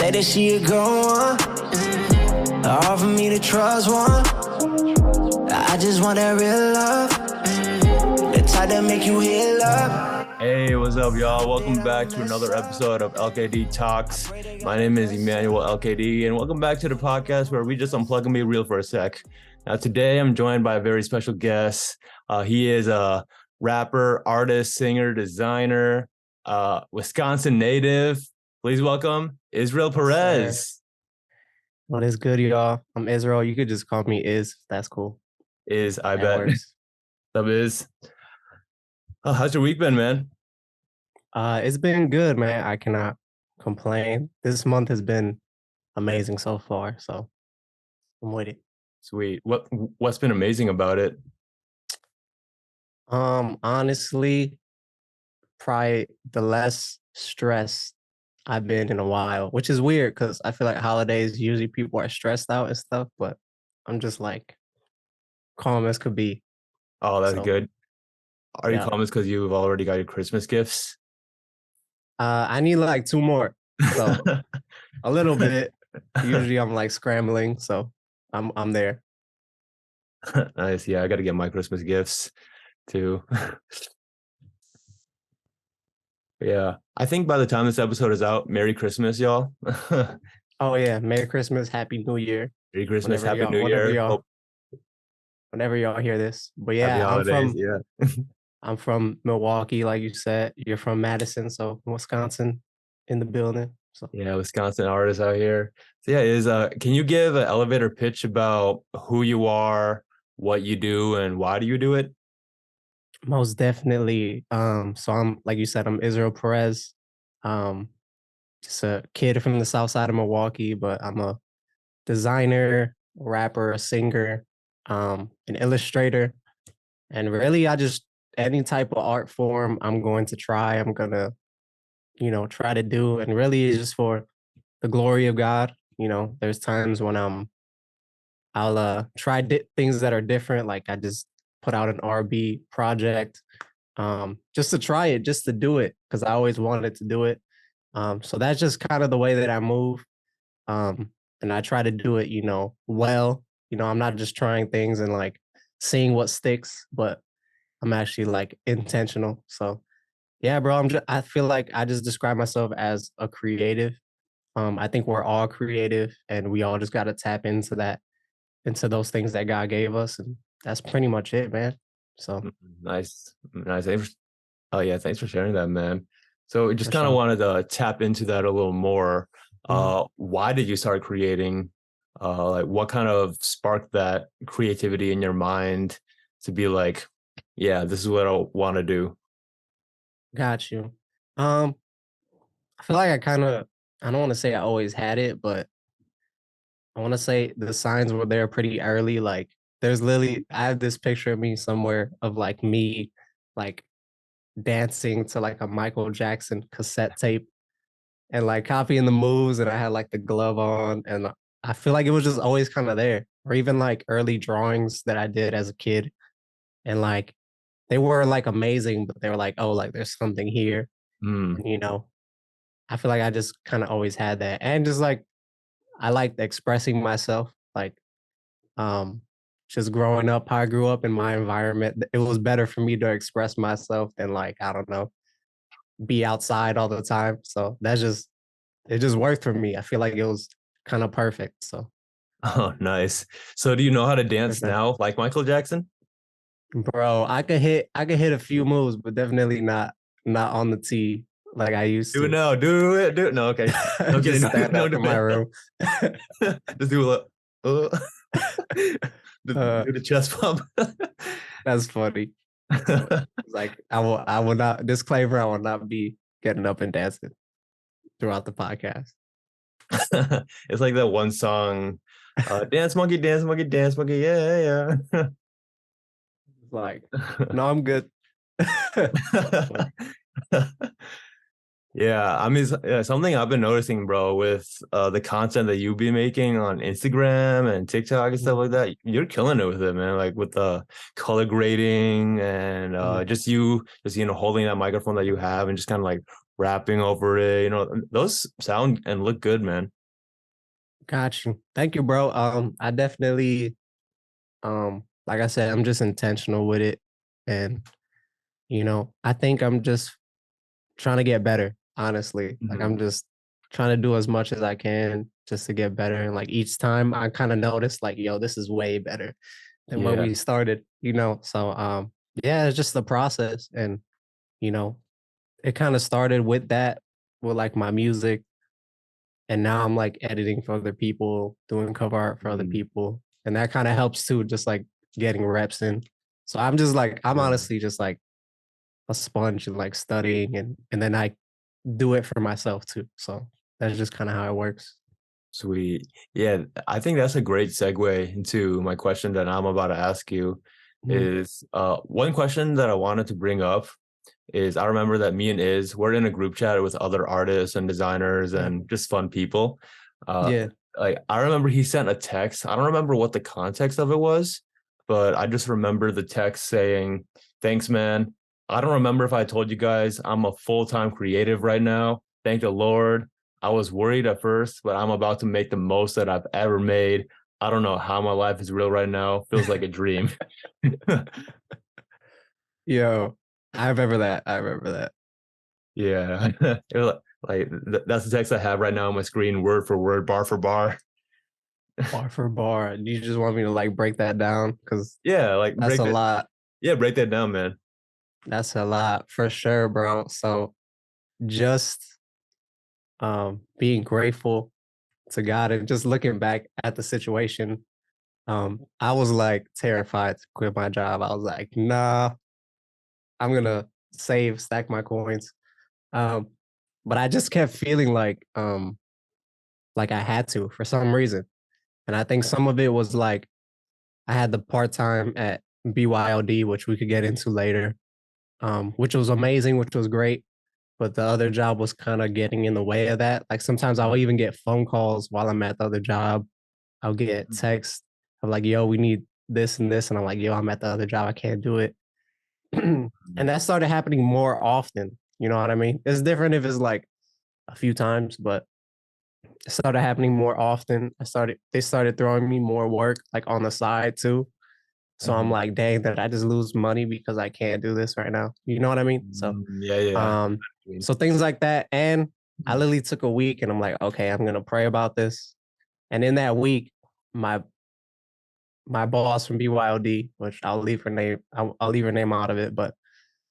say that she a good one. Offer me to trust one. I just want that real love. The type that make you heal up. Hey, what's up, y'all? Welcome back to another episode of LKD Talks. My name is Emmanuel LKD, and welcome back to the podcast where we just unplug and be real for a sec. Now, today I'm joined by a very special guest. He is a rapper, artist, singer, designer, Wisconsin native. Please welcome Isreal Perez. What is good, y'all? I'm Israel. You could just call me Iz. That's cool. I bet. That is. How's your week been, man? It's been good, man. I cannot complain. This month has been amazing so far, so I'm with it. Sweet. What's been amazing about it? Honestly, probably the less stress I've been in a while, which is weird because I feel like holidays usually people are stressed out and stuff, but I'm just like calm as could be. Oh, that's good. Are you Yeah. calm because you've already got your Christmas gifts? I need like 2 more, so a little bit. Usually I'm like scrambling, so I'm there. Nice. Yeah, I got to get my Christmas gifts too. Yeah, I think by the time this episode is out, Merry Christmas, y'all. Oh yeah, Merry Christmas, Happy New Year. Merry Christmas, Whenever Happy y'all- New Year. Whenever y'all hear this. But Happy yeah, holidays. Yeah. I'm from Milwaukee, like you said. You're from Madison, so Wisconsin in the building. So Yeah, Wisconsin artists out here. So yeah, can you give an elevator pitch about who you are, what you do, and why do you do it? most definitely. So I'm like you said, I'm Isreal Perez. Just a kid from the south side of Milwaukee, but I'm a designer, rapper, a singer, an illustrator. And really I just any type of art form I'm going to try. I'm gonna, try to do. And really it's just for the glory of God. There's times when I'll try things that are different. Like I just put out an R&B project, just to try it, just to do it, because I always wanted to do it. So that's just kind of the way that I move. And I try to do it, well. I'm not just trying things and like seeing what sticks, but I'm actually like intentional. So yeah, bro, I feel like I just describe myself as a creative. I think we're all creative and we all just got to tap into those things that God gave us. And that's pretty much it, man. So Nice. Oh yeah, thanks for sharing that, man. So just For kind of sure. wanted to tap into that a little more. Mhm. Why did you start creating? Like what kind of sparked that creativity in your mind to be like, yeah, this is what I want to do? Got you. Um, I feel like I don't want to say I always had it, but I want to say the signs were there pretty early. Like there's literally, I have this picture of me somewhere of like me, like dancing to like a Michael Jackson cassette tape and like copying the moves. And I had like the glove on. And I feel like it was just always kind of there. Or even like early drawings that I did as a kid. And like they were like amazing, but they were like, oh, like there's something here. Mm. And, I feel like I just kind of always had that. And just like, I liked expressing myself. Like, just growing up, how I grew up in my environment, it was better for me to express myself than like, I don't know, be outside all the time. So it just worked for me. I feel like it was kind of perfect. So Oh, nice. So do you know how to for dance sure. now, like Michael Jackson? Bro, I could hit a few moves, but definitely not on the tee like I used Do it to. now. Do it. Do it. No, okay. No kidding. Just stand No, up in my room. Just do a little. Uh, Do the chest pump. that's funny. So it's like I will not disclaimer, I will not be getting up and dancing throughout the podcast. It's like that one song, dance monkey, dance monkey, dance monkey, yeah, Like, no, I'm good. But, yeah. Yeah, I mean, something I've been noticing, bro, with the content that you've been making on Instagram and TikTok and stuff like that, you're killing it with it, man. Like with the color grading and Mhm. just holding that microphone that you have and just kind of like rapping over it. You know, those sound and look good, man. Got you. Thank you, bro. I definitely, like I said, I'm just intentional with it, and I think I'm just trying to get better. Honestly, like Mhm. I'm just trying to do as much as I can just to get better. And like each time, I kind of notice, like, yo, this is way better than when Yeah. we started. So yeah, it's just the process, and you know, it kind of started with that, with like my music, and now I'm like editing for other people, doing cover art for other Mhm. people, and that kind of helps too, just like getting reps in. So I'm just like, I'm Yeah. honestly just like a sponge and like studying, and then I do it for myself too. So that's just kind of how it works. Sweet. Yeah, I think that's a great segue into my question that I'm about to ask you Mhm. is one question that I wanted to bring up is I remember that me and we're in a group chat with other artists and designers Yeah. and just fun people. Uh Yeah. like I remember he sent a text. I don't remember what the context of it was, but I just remember the text saying, "Thanks, man. I don't remember if I told you guys I'm a full-time creative right now. Thank the Lord. I was worried at first, but I'm about to make the most that I've ever made. I don't know how my life is real right now. Feels like a dream." Yo, I remember that. I remember that. Yeah. It was that's the text I have right now on my screen, word for word, bar for bar. Bar for bar. You just want me to like break that down? Because Yeah, like that's break a that. lot. Yeah, break that down, man. That's a lot for sure, bro. So just being grateful to God and just looking back at the situation, I was like terrified to quit my job. I was like, nah, I'm gonna save, stack my coins. Um, but I just kept feeling like I had to for some reason. And I think some of it was like I had the part-time at BYOD, which we could get into later, which was amazing, which was great. But the other job was kind of getting in the way of that. Like sometimes I'll even get phone calls while I'm at the other job. I'll get texts of like, yo, we need this and this. And I'm like, yo, I'm at the other job. I can't do it. And that started happening more often. You know what I mean? It's different if it's like a few times, but it started happening more often. They started throwing me more work like on the side too. So I'm Mhm. like, dang, did I just lose money because I can't do this right now? You know what I mean? So Yeah, yeah. um, I mean, so things like that. And I literally took a week and I'm like, okay, I'm gonna pray about this. And in that week, my my boss from BYOD, which I'll leave her name out of it, but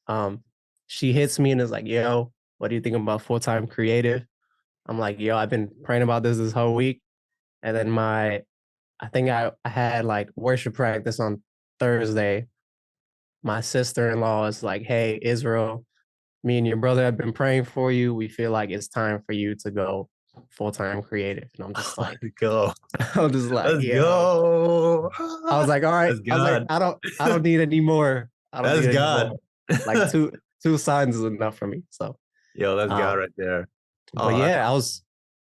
um, she hits me and is like, yo, what do you think about full-time creative? I'm like, yo, I've been praying about this whole week. And then I think I had like worship practice on Thursday. My sister-in-law is like, hey, Israel, me and your brother have been praying for you. We feel like it's time for you to go full-time creative. And I'm just like, let's go. I'm just like, Let's yo. go. I was like, all right. That's I was like, God. I don't need any more. I don't That's need any God. more. Like two signs is enough for me. So Yo, that's God um, right there. but Oh, that's yeah, I awesome. was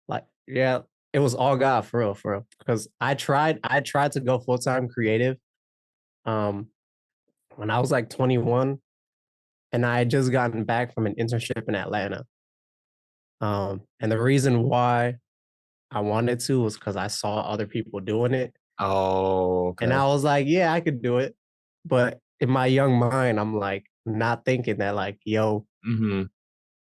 like, yeah, it was all God for real, for real. Because I tried to go full-time creative um when I was like 21, and I had just gotten back from an internship in Atlanta. And the reason why I wanted to was because I saw other people doing it. Oh, And okay. I was like, yeah, I could do it. But in my young mind, I'm like not thinking that like, yo, Hmm.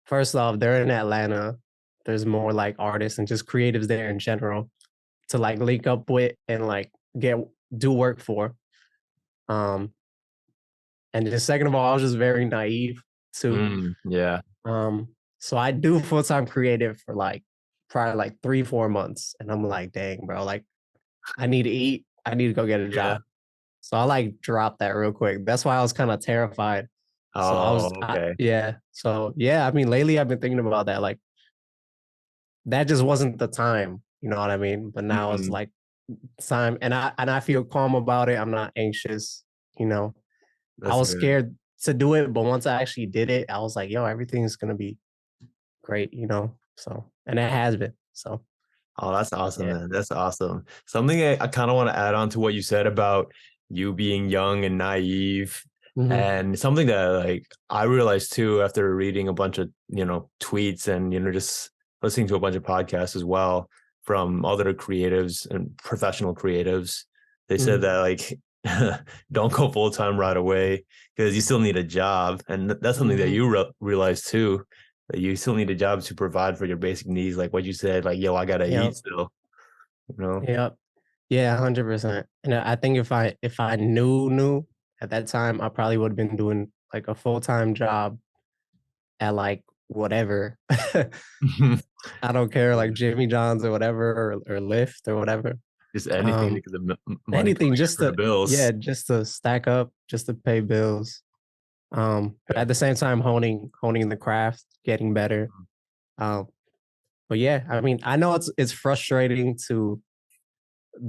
first off, they're in Atlanta. There's more like artists and just creatives there in general to like link up with and like get do work for. Um, and just second of all, I was just very naive too. Yeah. So I do full-time creative for like probably like 3, 4 months. And I'm like, dang, bro, like I need to eat. I need to go get a Yeah. job. So I like dropped that real quick. That's why I was kind of terrified. So Oh, okay. yeah. So yeah, I mean, lately I've been thinking about that. Like that just wasn't the time. You know what I mean? But now it's Mm, like time, and I feel calm about it. I'm not anxious. You know, I that's was good. scared to do it, but once I actually did it, I was like, yo, everything's gonna be great. You know. So and it has been. So Oh, that's awesome, yeah. man. That's awesome. Something I kind of want to add on to what you said about you being young and naive. And something that like I realized too after reading a bunch of, tweets and, just listening to a bunch of podcasts as well from other creatives and professional creatives, they said that like don't go full time right away because you still need a job. And that's something that you realize too, that you still need a job to provide for your basic needs. Like what you said, like, yo, I gotta eat Yep. still, you know? Yep. Yeah, 100%. And I think if I knew at that time, I probably would have been doing like a full-time job at like whatever. I don't care, like Jimmy John's or whatever, or Lyft or whatever. Just anything Um, because of money anything coming in just for the to, bills. yeah, just to stack up, just to pay bills. But at the same time, honing the craft, getting better. Um, but yeah, I mean, I know it's frustrating to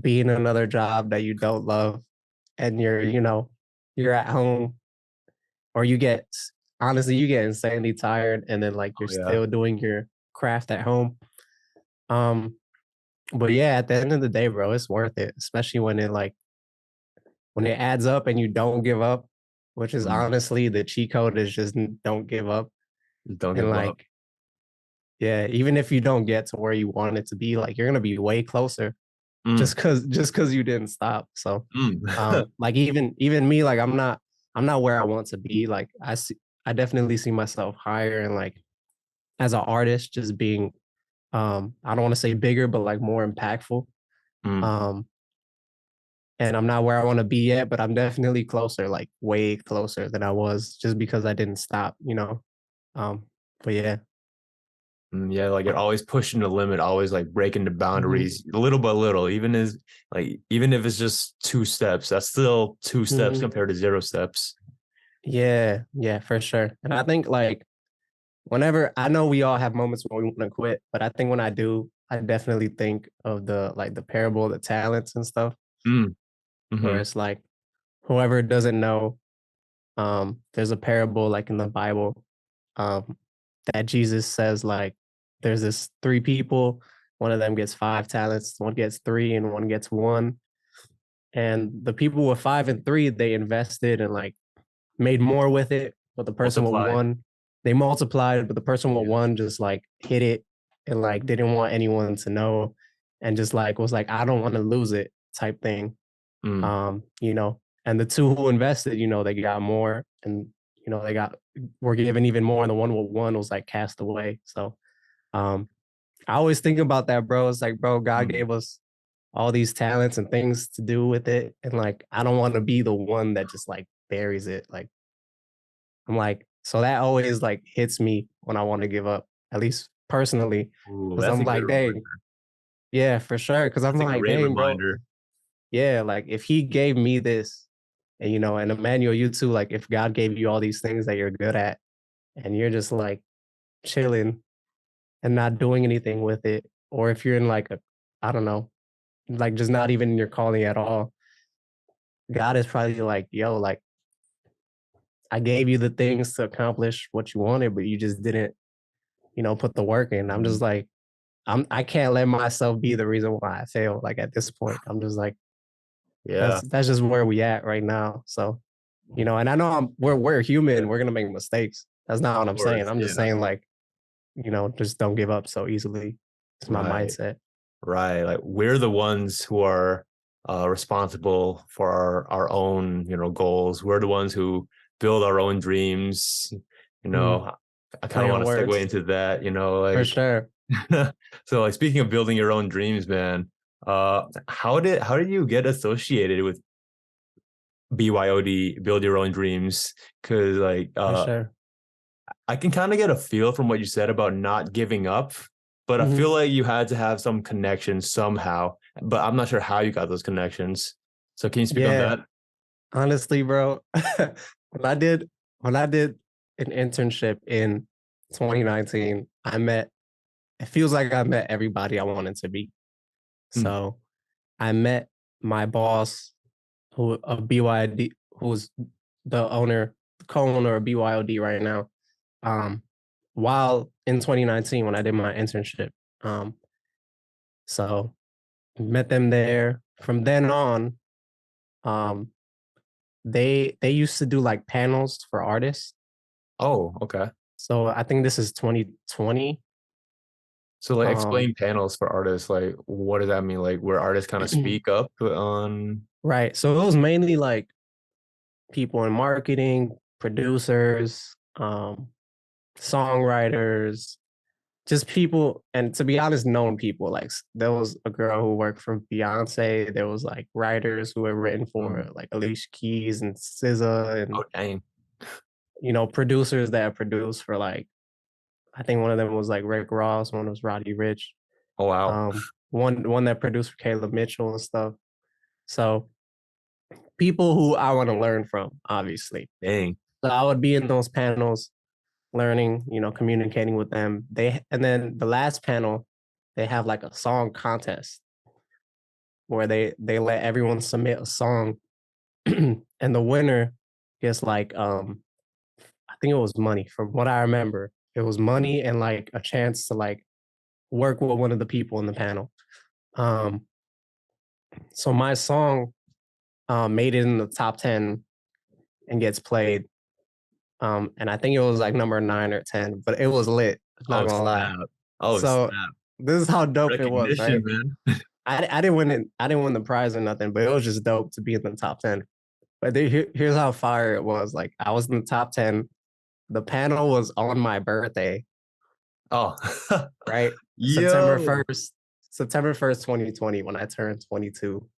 be in another job that you don't love, and you're at home, or honestly, you get insanely tired, and then like Oh you're yeah. still doing your craft at home. Um, but yeah, at the end of the day, bro, it's worth it, especially when it adds up and you don't give up, which is Mm. honestly the cheat code is just don't give up. Just don't And give up. like, yeah, even if you don't get to where you want it to be, like you're gonna be way closer Mm. just because you didn't stop. So Mm. like even me, like I'm not where I want to be. Like I definitely see myself higher, and like as an artist just being I don't want to say bigger, but like more impactful. Mm. Um and I'm not where I want to be yet, but I'm definitely closer, like way closer than I was just because I didn't stop. Um but yeah. Yeah, like you're always pushing the limit, always like breaking the hmm boundaries little by little, even if it's just 2 steps, that's still 2 steps hmm compared to 0 steps. yeah, for sure. And I think like whenever I know we all have moments when we want to quit, but I think when I do, I definitely think of the parable of the talents and stuff, Mm. where Hmm. it's like whoever doesn't know, there's a parable like in the Bible, um, that Jesus says like there's this three people, one of them gets 5 talents, one gets three, and one gets one. And the people with 5 and 3, they invested and like made more with it, but the person with Multiply. one, they multiplied, but the person with Yeah. one just like hit it and like didn't want anyone to know, and just like was like, I don't want to lose it type thing. Mm. And the two who invested, they got more, and they were given even more, and the one with one was like cast away. So um I always think about that, bro. It's like, bro, God Mm. gave us all these talents and things to do with it. And like, I don't want to be the one that just like buries it. Like, I'm like, so that always like hits me when I want to give up, at least personally. Ooh, Cause that's I'm a good like, dang, reminder. yeah, for sure. Cause I'm That's a like, great dang, bro. reminder. Yeah, like if he gave me this, and Emmanuel, you too, like if God gave you all these things that you're good at, and you're just like chilling and not doing anything with it, or if you're in like I don't know, like just not even in your calling at all, God is probably like, yo, like I gave you the things to accomplish what you wanted, but you just didn't, put the work in. I'm just Mm. like, I can't let myself be the reason why I fail. Like at this point, I'm just like, Yeah, that's just where we at right now. So, and I know we're human, we're gonna make mistakes. That's not of what I'm saying. course. I'm just Yeah. saying like, just don't give up so easily. It's my Right. mindset. Right. Like we're the ones who are responsible for our own, goals. We're the ones who build our own dreams. You Mhm. know, I kind Play of on want to segue words into that, for like sure. so like speaking of building your own dreams, man, how did you get associated with BYOD, build your own dreams? Because like For sure. I can kind of get a feel from what you said about not giving up, but I feel Mhm. like you had to have some connections somehow, but I'm not sure how you got those connections. So can you speak on Yeah. that? Honestly, bro, when I did when I did an internship in 2019, it feels like I met everybody I wanted to be. Mm. So I met my boss who of BYD, who's the co-owner of BYOD right now. Um, while in 2019 when I did my internship. Um, so met them there. From then on, um, they used to do like panels for artists. Oh, okay. So I think this is 2020. So like Um, explain panels for artists. Like what does that mean? Like where artists kind of speak up on right. So it was mainly like people in marketing, producers, songwriters, just people, and to be honest, known people. Like there was a girl who worked for Beyonce. There was like writers who had written for mm, like Alicia Keys and SZA, and oh dang. producers that produced for like I think one of them was like Rick Ross, one was Roddy Rich, Oh wow. one that produced for Caleb Mitchell and stuff. So people who I want to learn from, obviously. Dang. So I would be in those panels, learning, communicating with them. And then the last panel, they have like a song contest where they let everyone submit a song, and the winner gets like I think it was money. From what I remember, it was money and like a chance to like work with one of the people in the panel. Um, so my song made it in the top 10 and gets played. And I think it was like number 9 or 10, but it was lit. Not Oh gonna lie. snap. Oh So snap. this is how dope it was, Recognition, right? man. I didn't win it. I didn't win the prize or nothing, but it was just dope to be in the top 10. But here's how fire it was. Like I was in the top 10. The panel was on my birthday, Oh. right? September Yo. 1st, September 1st, 2020, when I turned 22.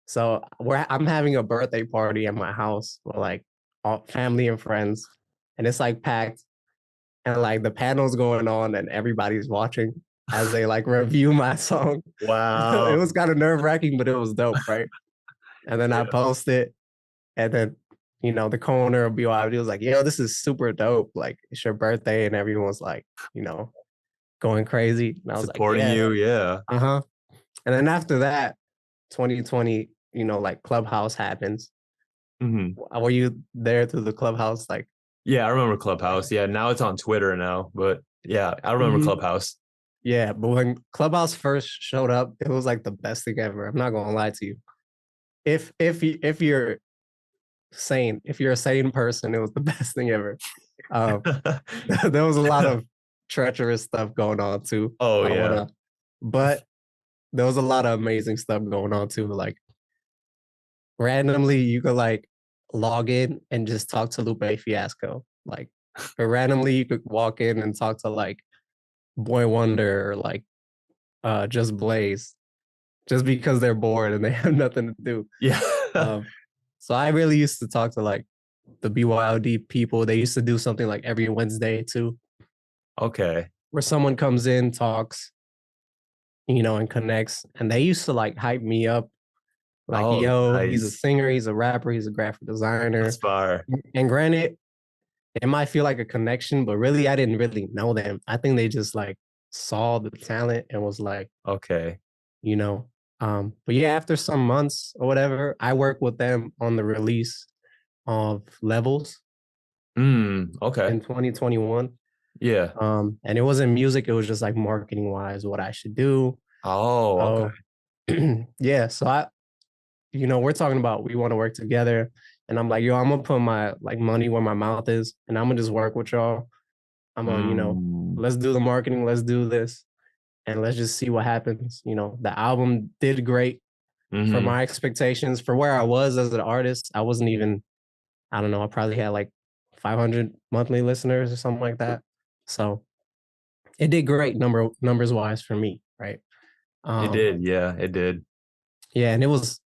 So I'm having a birthday party at my house with like all family and friends, and it's like packed, and like the panel's going on, and everybody's watching as they like review my song. It Wow. was kind of nerve wracking, but it was dope, right? And then I Yeah. posted, and then the co-owner of BYOD was like, "Yo, this is super dope! Like, it's your birthday," and everyone's like, going crazy. And I was like, Supporting "Yeah, you, yeah. uh-huh." And then after that, 2020, like Clubhouse happens. Hmm. Were you there through the Clubhouse? Like, Yeah, I remember Clubhouse. Yeah, now it's on Twitter now, but yeah, I remember mhm. Clubhouse. Yeah, but when Clubhouse first showed up, it was like the best thing ever. I'm not gonna lie to you. If you're sane, if you're a sane person, it was the best thing ever. Um, there was a lot of treacherous stuff going on too. Oh I don't yeah. wanna, but there was a lot of amazing stuff going on too. Like randomly, you could like log in and just talk to Lupe Fiasco. Like, or randomly, you could walk in and talk to like Boy Wonder or like Just Blaze, just because they're bored and they have nothing to do. Yeah. Um, so I really used to talk to like the BYOD people. They used to do something like every Wednesday too, Okay. where someone comes in, talks, and connects. And they used to like hype me up, like, Oh, yo, he's a nice. singer, he's a rapper, he's a graphic That's designer. fire. And granted, it might feel like a connection, but really, I didn't really know them. I think they just like saw the talent and was like, Okay. you know. But yeah, after some months or whatever, I worked with them on the release of Levels Okay. in 2021. Yeah. And it wasn't music, it was just like marketing wise, what I should do. Oh, okay. So yeah, so we're talking about we want to work together. And I'm like, yo, I'm gonna put my like money where my mouth is, and I'm gonna just work with y'all. I'm gonna, Mm. let's do the marketing, let's do this, and let's just see what happens. The album did great for Hmm. my expectations. For where I was as an artist, I wasn't even, I don't know, I probably had like 500 monthly listeners or something like that. So it did great numbers wise for me, right? It Um, did. Yeah, it did. yeah, and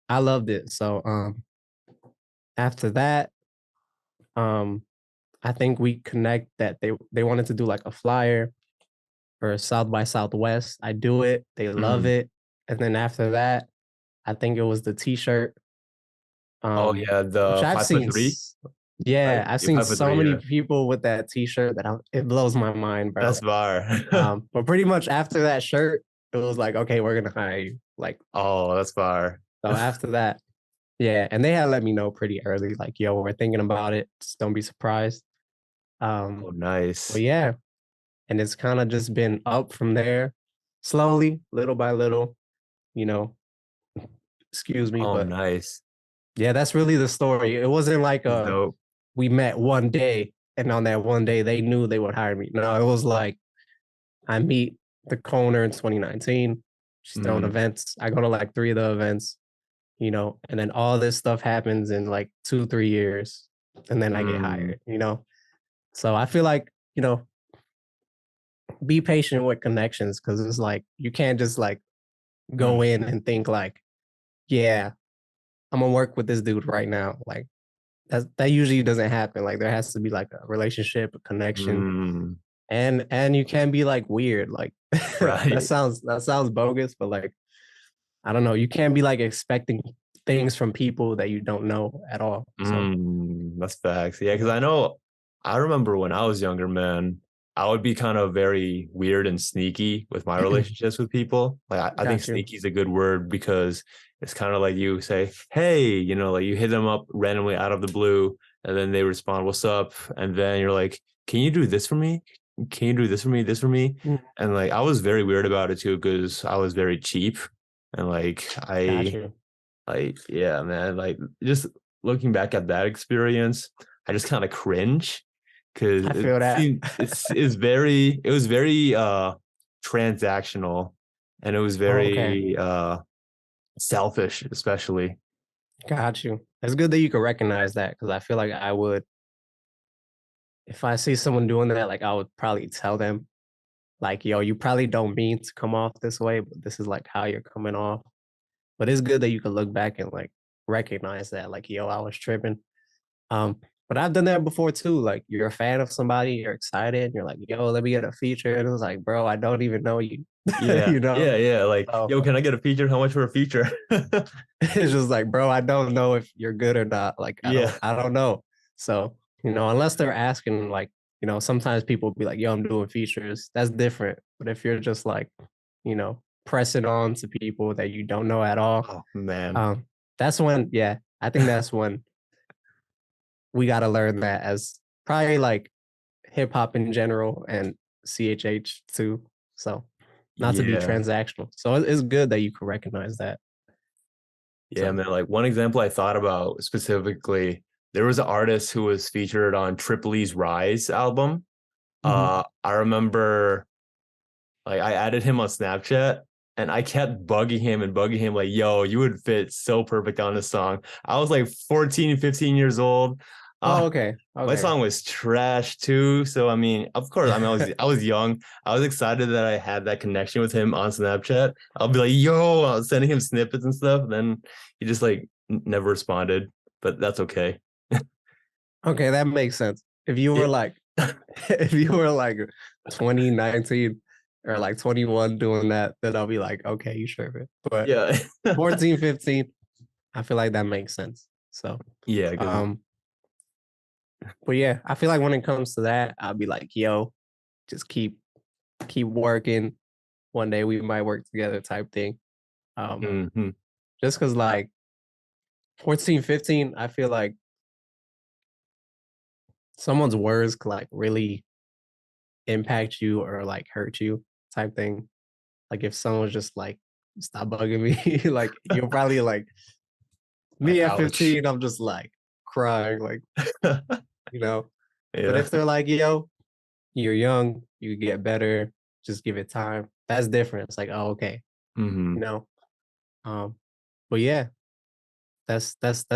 I loved it. So after that, um, I think we connect that they wanted to do like a flyer for South by Southwest. I do it, they love Mhm. it. And then after that, I think it was the t-shirt, Oh um, yeah, which the I've five foot seen. three, Yeah, right? I've Yeah, seen 5'3", so many yeah. people with that t-shirt that it blows my mind, That's bro. fire. But pretty much after that shirt, it was like, okay, we're gonna hire you. Like, Oh, that's fire. so after that, yeah, and they had let me know pretty early, like, yo, we're thinking about it. Just don't be surprised. Oh, But nice. yeah, and it's kind of just been up from there, slowly, little by little, you know. Excuse me, Oh, but nice. Yeah, that's really the story. It wasn't like It's dope. we met one day and on that one day they knew they would hire me. No, it was like I meet the co-owner in 2019. She's throwing Mm, events. I go to like 3 of the events, and then all this stuff happens in like 2, 3 years, and then I get mm, hired. So I feel like, be patient with connections because it's like you can't just like mm, go in and think like, yeah, I'm gonna work with this dude right now. Like that usually doesn't happen. Like there has to be like a relationship, a connection, mm. and you can be like weird. Like that Right. sounds bogus, but like I don't know, you can't be like expecting things from people that you don't know at all. So That's facts. Yeah, because I remember when I was younger, man, I would be kind of very weird and sneaky with my relationships with people. Like I think got you. sneaky is a good word because it's kind of like you say, hey, like you hit them up randomly out of the blue, and then they respond, what's up? And then you're like, can you do this for me? Can you do this for me? This for me? Mm, And like I was very weird about it too because I was very cheap and like got I you. like, yeah, man, like just looking back at that experience, I just kind of cringe because I it feel that. seemed it was very transactional and it was Oh, okay. very selfish, especially. Got you. It's good that you can recognize that because I feel like I would, if I see someone doing that, like I would probably tell them, like, yo, you probably don't mean to come off this way, but this is like how you're coming off. But it's good that you can look back and like recognize that, like, yo, I was tripping. Um, but I've done that before too. Like you're a fan of somebody, you're excited, and you're like, yo, let me get a feature. And it was like, bro, I don't even know you. Yeah, you know? yeah, yeah. Like, So yo, can I get a feature? How much for a feature? it's just like, bro, I don't know if you're good or not. Like, I don't, Yeah. I don't know. So, unless they're asking, like, sometimes people be like, yo, I'm doing features. That's different. But if you're just like, pressing on to people that you don't know at all, Oh man. um, that's when, yeah, I think that's when we got to learn that as probably like hip hop in general and CHH too. So, not to be Yeah. transactional. So it's good that you can recognize that. Yeah, So, man. Like one example I thought about specifically, there was an artist who was featured on Tripoli's Rise album. mhm. I remember like I added him on Snapchat and I kept bugging him like, yo, you would fit so perfect on this song. I was like 14, 15 years old. Oh, Uh, okay. my Okay. song was trash too. So I mean, of course, I was young. I was excited that I had that connection with him on Snapchat. I'll be like, yo, I was sending him snippets and stuff. And then he just like never responded, but that's okay. Okay, that makes sense. If you were It, like if you were like 2019 or like 21 doing that, then I'll be like, okay, you sure. But yeah. 14, 15, I feel like that makes sense. So, Yeah, because um, but yeah, I feel like when it comes to that, I'll be like, yo, just keep working. One day we might work together type thing. Um, mhm. just because like 14, 15, I feel like someone's words could like really impact you or like hurt you type thing. Like if someone's just like, stop bugging me, like you'll probably like Like me at ouch. 15, I'm just like crying, like, you know. But Yeah. if they're like, yo, you're young, you get better, just give it time. That's different. It's like, oh, okay, you Hmm. know. Um, but yeah, that's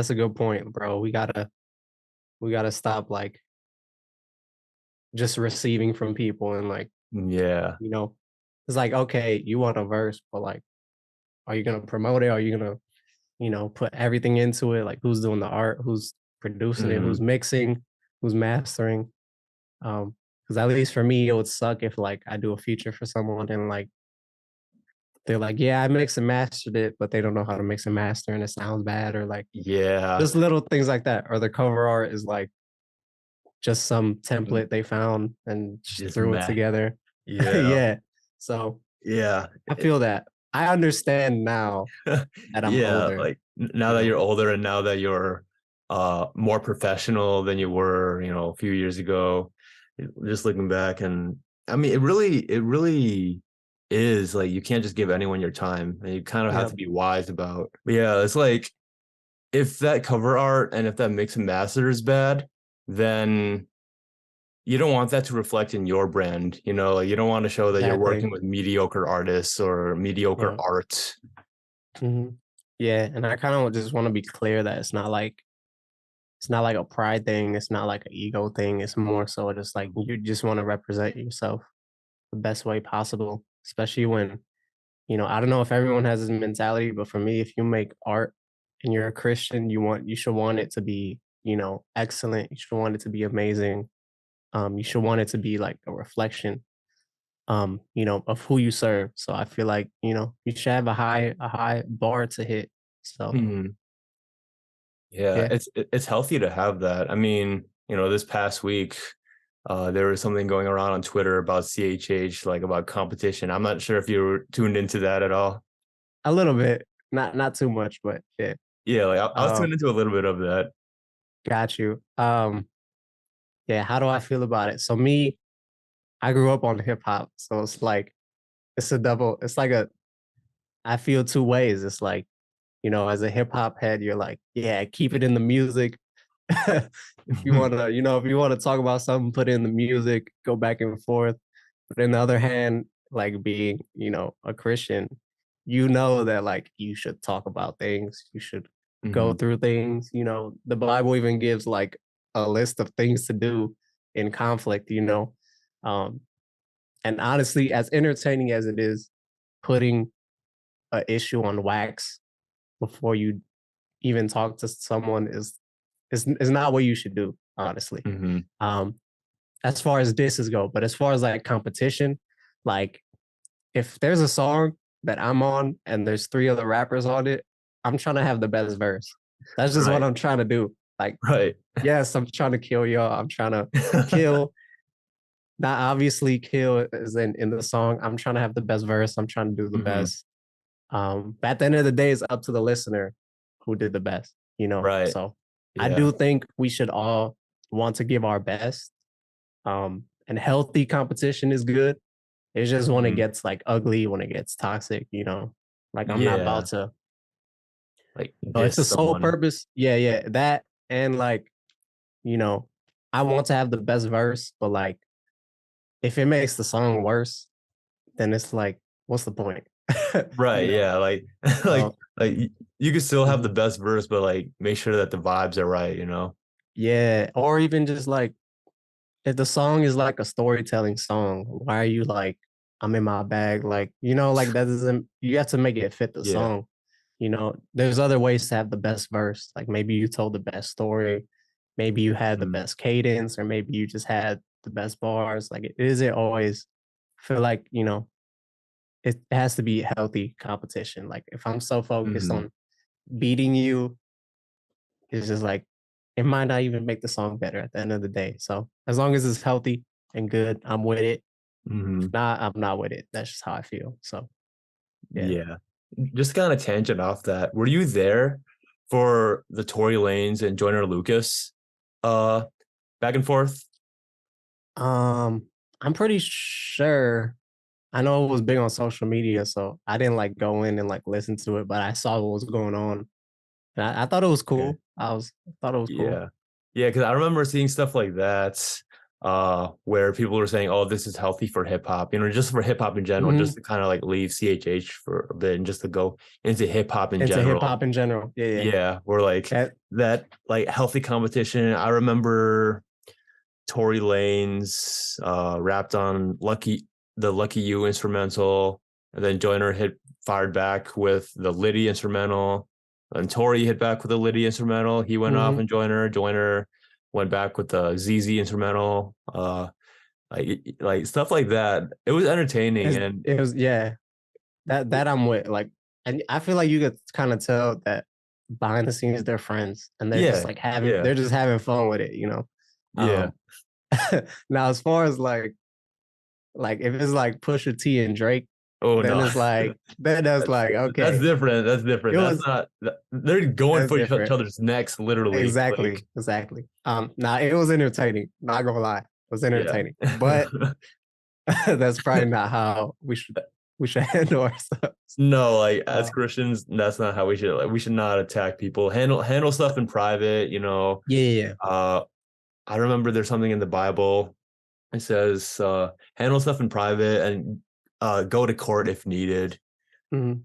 a good point, bro. We gotta stop like just receiving from people and like, Yeah. you know, it's like, okay, you want a verse, but like, are you gonna promote it? Are you gonna put everything into it. Like who's doing the art, who's producing it, who's Hmm. mixing, who's mastering. Because at least for me, it would suck if like I do a feature for someone and like they're like, yeah, I mixed and mastered it, but they don't know how to mix and master and it sounds bad, or like Yeah. just little things like that. Or the cover art is like just some Mm, template they found and just just threw it meh. together. Yeah. Yeah. So Yeah. I feel that. I understand now that I'm Yeah. older, Like now you that you're know. older and now that you're more professional than you were, a few years ago, just looking back and I mean it really is like you can't just give anyone your time and you kind of have Yeah. to be wise about. But yeah, it's like if that cover art and if that mix and master is bad, then you don't want that to reflect in your brand. You know, like you don't want to show that you're Exactly. working with mediocre artists or mediocre Yeah. art. Yeah, and I kind of just want to be clear that it's not like a pride thing. It's not like an ego thing. It's more so just like you just want to represent yourself the best way possible, especially when, I don't know if everyone has this mentality, but for me, if you make art and you're a Christian, you should want it to be, excellent. You should want it to be amazing. You should want it to be like a reflection, of who you serve. So I feel like, you should have a high bar to hit. So Mhm. Yeah, yeah, it's healthy to have that. I mean, this past week, there was something going around on Twitter about CHH, like about competition. I'm not sure if you were tuned into that at all. a little bit, not too much, but yeah. Yeah, like I was tuned Um, into a little bit of that. got you. Yeah, how do I feel about it? So me, I grew up on hip hop, so it's like it's a double. It's like I feel two ways. It's like, as a hip hop head, you're like, yeah, keep it in the music. If you want to talk about something, put it in the music, go back and forth. But on the other hand, like being, a Christian, that like you should talk about things, you should go Mhm, through things. The Bible even gives like a list of things to do in conflict, Um, and honestly, as entertaining as it is, putting an issue on wax before you even talk to someone is not what you should do, honestly. mhm, Um, as far as disses go, but as far as like competition, like if there's a song that I'm on and there's three other rappers on it, I'm trying to have the best verse. That's just what right, I'm trying to do. Like, right. yes, I'm trying to kill y'all. I'm trying to kill, not obviously kill as in the song. I'm trying to have the best verse. I'm trying to do the Mhm, best. But at the end of the day, it's up to the listener who did the best, right. So I Yeah. do think we should all want to give our best. And healthy competition is good. It's just when it Mhm. gets like ugly, when it gets toxic, like I'm not Yeah, about to, like if the diss sole someone. purpose, yeah, that and like, you know, I want to have the best verse, but like if it makes the song worse, then it's like, what's the point? you Right, know, yeah, like so you could still have the mhm. best verse, but like make sure that the vibes are right? Yeah, or even just like if the song is like a storytelling song, why are you like, I'm in my bag? Like, like that doesn't, you have to make it fit the Yeah. song. There's other ways to have the best verse. Like maybe you told the best story, maybe you had the Mhm, best cadence, or maybe you just had the best bars. Like it isn't always feel like, it has to be healthy competition. Like if I'm so focused mhm, on beating you, it's just like it might not even make the song better at the end of the day. So as long as it's healthy and good, I'm with it. If mhm. not, I'm not with it. That's just how I feel. So yeah. Yeah. Just kind of tangent off that. Were you there for the Tory Lanez and Joyner Lucas uh back and forth? Um, I'm pretty sure I know it was big on social media, so I didn't like go in and like listen to it, but I saw what was going on. And I thought it was Okay. cool. Thought it was cool. Yeah. Yeah, because I remember seeing stuff like that, where people were saying, "Oh, this is healthy for hip hop," just for hip hop in general, just Hmm. to kind of like leave CHH for a bit and just to go into hip hop in Into hip general. hop in general. Yeah, yeah. Yeah, we're like That that, like healthy competition. I remember Tory Lanez rapped on the Lucky You instrumental, and then Joyner hit fired back with the Liddy instrumental, and Tory hit back with the Liddy instrumental. He went off hmm and Joyner went back with the ZZ instrumental. Like stuff like that. It was entertaining and it was yeah. That I'm with. Like, and I feel like you could kind of tell that behind the scenes they're friends and they're just yeah, like yeah, they're just having fun with it. yeah. Um now as far as like if it's like Pusha T and Drake, Oh then no. it's like then that's like That's okay, different. That's different. it That's was not. They're going that's for each different. other's necks, literally. Like, Exactly. Now it was entertaining. Not gonna lie, it was yeah, entertaining, but that's probably not how we should we should handle ourselves. No, like as Uh, Christians, that's not how we should. Like, we should not attack people. Handle stuff in private. yeah, yeah, yeah. I remember there's something in the Bible. It says handle stuff in private and go to court if needed. Mhm.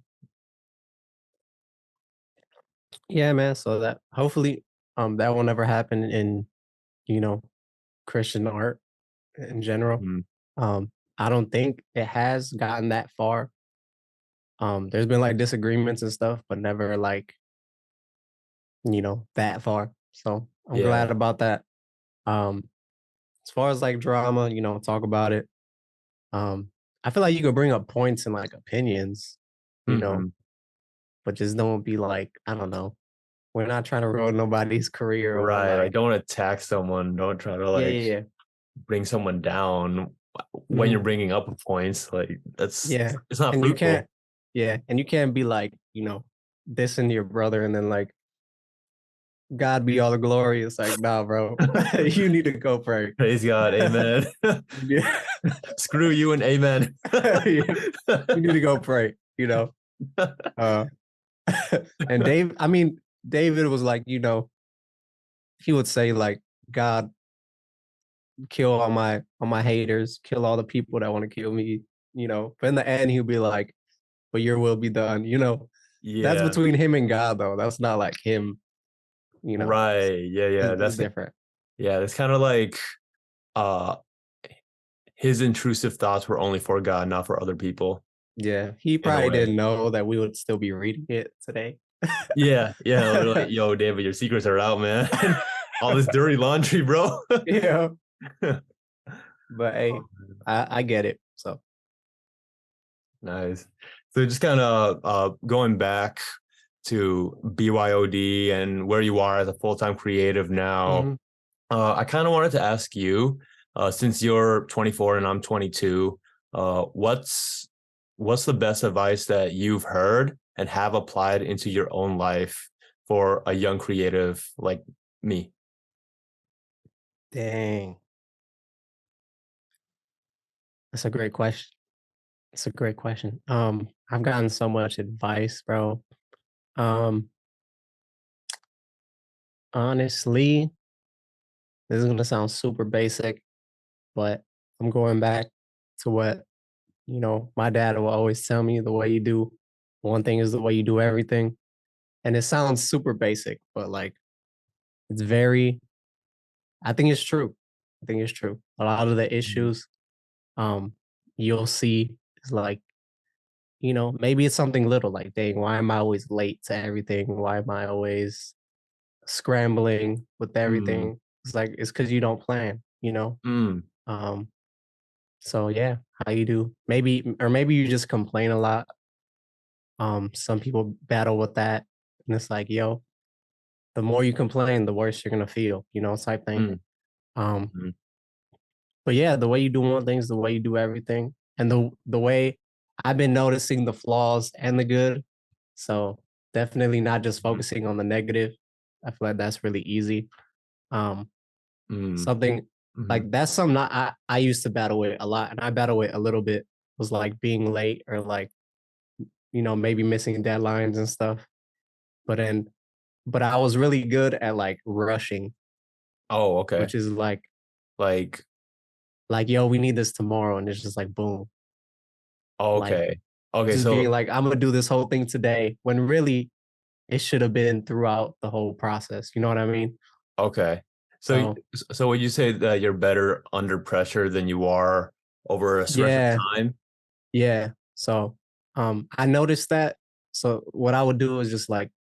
Yeah, man. So that hopefully that will never happen in, you know, Christian art in general. Mm, Um, I don't think it has gotten that far. There's been like disagreements and stuff, but never like, that far. So I'm yeah. glad about that. Um, as far as like drama, talk about it. Um, I feel like you could bring up points and like opinions, you know, Hmm. but just don't be like, I don't know. We're not trying to ruin nobody's career over Right. Like like, don't attack someone. Don't try to yeah, like yeah, bring someone down yeah. when you're bringing up points. Like that's Yeah, it's not and you can't fruitful. yeah, and you can't be like, dissing your brother and then like, "God be all the glory." It's like, "Nah, bro. You need to go pray." Praise God. Amen. Yeah. Screw you and amen. Yeah. You need to go pray, Uh, and David was like, he would say like, "God, kill all my haters, kill all the people that wanna kill me," But in the end, he'll be like, "But your will be done," That's Yeah. between him and God, though. That's not like him, it's Right. Yeah, yeah. it's different. That's kind of like uh his intrusive thoughts were only for God, not for other people Yeah, he in a probably way. didn't know that we would still be reading it today. Yeah, yeah. They're like, yo, David, your secrets are out, man. All this dirty laundry, bro. Yeah, but hey, I get it. So, Nice. So just kind of going back to BYOD and where you are as a full-time creative now, mhm. I kind of wanted to ask you, since you're 24 and I'm 22, what's the best advice that you've heard and have applied into your own life for a young creative like me? Dang, that's a great question. It's a great question. I've gotten so much advice, bro. Um, Honestly, this is gonna sound super basic, but I'm going back to what, my dad will always tell me, the way you do one thing is the way you do everything. And it sounds super basic, but like it's very I think it's true. I think it's true. A lot of the Mhm. issues um you'll see is like, maybe it's something little like, dang, why am I always late to everything? Why am I always scrambling with Mm, everything? It's like it's because you don't plan. mm, Um so yeah, how you do. Maybe you just complain a lot. Some people battle with that. And it's like, yo, the more you complain, the worse you're gonna feel, type thing. mm, Um, mm, but yeah, the way you do one thing is the way you do everything. And the way I've been noticing the flaws and the good. So definitely not just mm, focusing on the negative. I feel like that's really easy. Um, mm, Something mm, like that's something I used to battle with a lot, and I battle with a little bit was like being late or like, maybe missing deadlines and stuff. But then but I was really good at like rushing, oh, okay. which is Like, yo, we need this tomorrow, and it's just like boom, like okay. Okay, just being so like, I'm gonna do this whole thing today, when really it should have been throughout the whole process. You know what I mean? okay. So So so would you say that you're better under pressure than you are over a stretch of yeah, time? yeah. So I noticed that. So what I would do is just like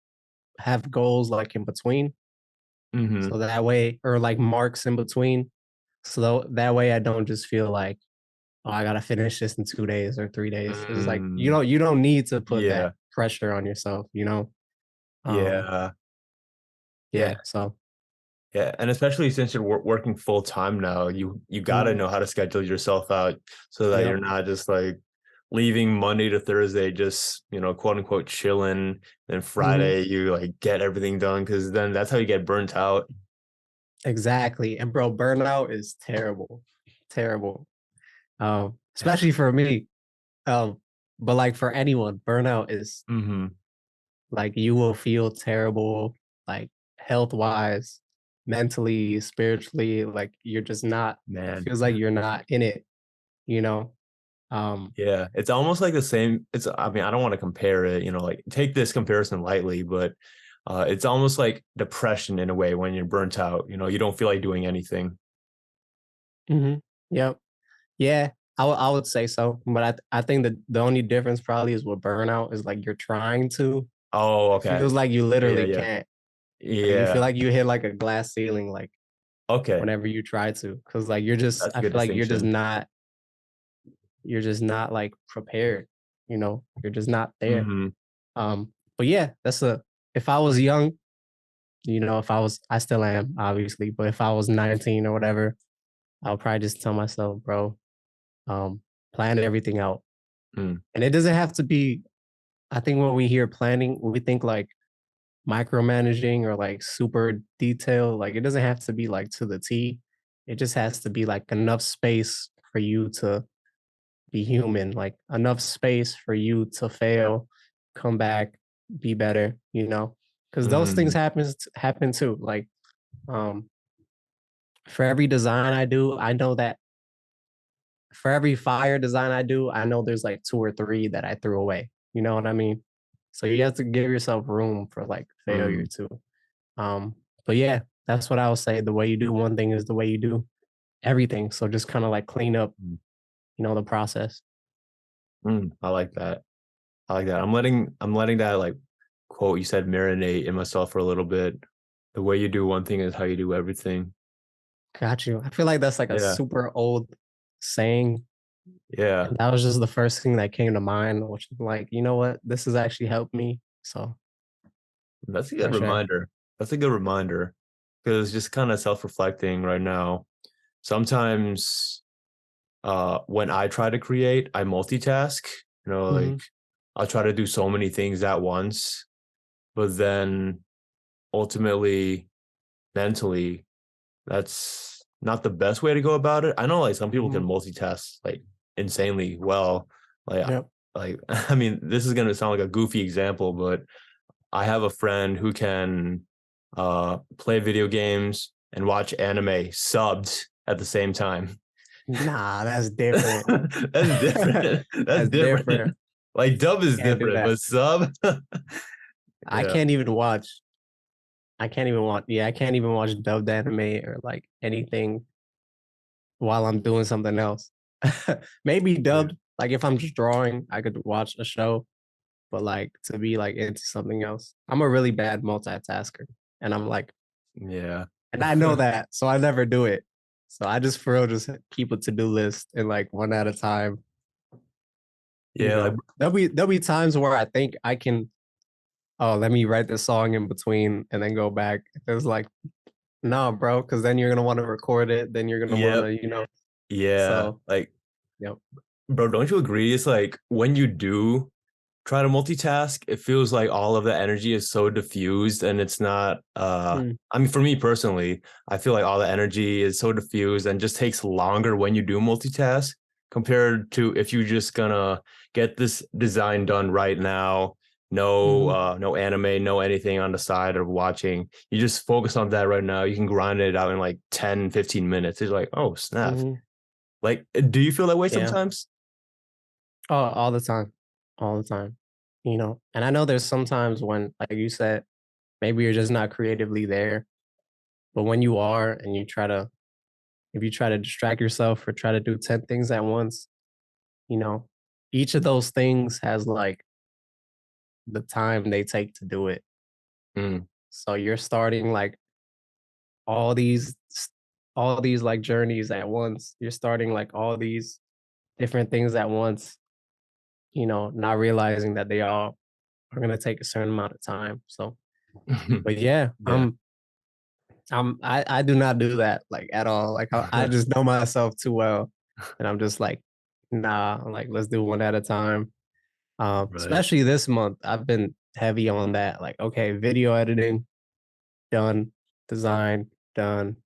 have goals like in between, Mm-hmm. so that way, or like marks in between, so that way I don't just feel like, oh, I gotta finish this in 2 days or 3 days. It's like Mm, you don't need to put that yeah, pressure on yourself. Um, yeah, yeah, yeah. So yeah. And especially since you're working full time now, you got to mhm, know how to schedule yourself out so that you're yep, not just like leaving Monday to Thursday, just quote unquote chilling. Then mhm, Friday you like get everything done because then that's how you get burnt out. exactly. And bro, burnout is terrible, terrible. Especially for me. but like for anyone, burnout is Mm-hmm. like you will feel terrible, like health wise, mentally, spiritually. Like you're just not. It Man. feels like you're not in it. You know. Um. Yeah, it's almost like the same. I mean, I don't want to compare it, like take this comparison lightly, but it's almost like depression in a way when you're burnt out. You don't feel like doing anything. Mhm. Yep. Yeah. I would say so, but I think that the only difference probably is with burnout is like you're trying to. Oh, It okay. feels like you Yeah, literally yeah. can't. Like you feel Yeah. like you hit like a glass ceiling, like Okay. whenever you try to, because like you're just. That's a I good feel like you're just distinction. not. You're just not like prepared. You know, you're just not there. Mm-hmm. But yeah, that's a. If I was young, if I was, I still am obviously, but if I was 19 or whatever, I'll probably just tell myself, bro, um, plan everything out, Mm. and it doesn't have to be. I think when we hear planning, we think like micromanaging or like super detail. Like it doesn't have to be like to the T. It just has to be like enough space for you to be human, like enough space for you to fail, come back, be better, Because those things Mm. happen too. Like um for every design I do, I know that for every fire design I do, I know there's like two or three that I threw away. You know what I mean? So you have to give yourself room for like failure Mm. too. Um, but yeah, that's what I would say. The way you do one thing is the way you do everything. So just kind of like clean up, Mm. the process. I like that. I like that. I'm letting that like quote you said marinate in myself for a little bit. The way you do one thing is how you do everything. Got you. I feel like that's like a Yeah. super old saying. Yeah. And that was just the first thing that came to mind, which is like, you know what? This has actually helped me. So That's a good for sure. reminder. That's a good reminder because just kind of self-reflecting right now. Sometimes when I try to create, I multitask, Hmm. like I'll try to do so many things at once, but then ultimately mentally that's not the best way to go about it. I know like some people can Hmm. multitask like insanely well. Like Yep. like I mean, this is gonna sound like a goofy example, but I have a friend who can play video games and watch anime subbed at the same time. Nah, that's different. That's different. That's That's different. different. Like dub is Can't do different, that. but sub, I yeah, can't even watch. I can't even watch. Yeah, I can't even watch dubbed anime or like anything while I'm doing something else. Maybe yeah, dubbed. Like if I'm just drawing, I could watch a show, but like to be like into something else. I'm a really bad multitasker. And I'm like, yeah, and I know that, so I never do it. So I just for real just keep a to-do list and like one at a time. yeah. Like, There'll be times where I think I can, oh, let me write this song in between and then go back. It's like, no, bro, because then you're gonna want to record it, then you're gonna want yep, to. yeah. So Like, yep. bro, don't you agree? It's like when you do try to multitask, it feels like all of the energy is so diffused and it's not Mm, I mean for me personally, I feel like all the energy is so diffused and just takes longer when you do multitask compared to if you just gonna get this design done right now. No mhm, no anime, no anything on the side of watching. You just focus on that right now. You can grind it out in like 10, 15 minutes. It's like, oh snap. mhm. Like, do you feel that way Yeah. sometimes? Oh, all the time. All the time. And I know there's sometimes when, like you said, maybe you're just not creatively there. But when you are and if you try to distract yourself or try to do 10 things at once, you know, each of those things has like the time they take to do it. Mm. So you're starting like all these all these like journeys at once. You're starting like all these different things at once, not realizing that they all are gonna take a certain amount of time. So, but yeah, Yeah. I do not do that like at all. Like I just know myself too well, and I'm just like, nah, like let's do one at a time. Right. Especially this month, I've been heavy on that. Like, okay, video editing done, design done.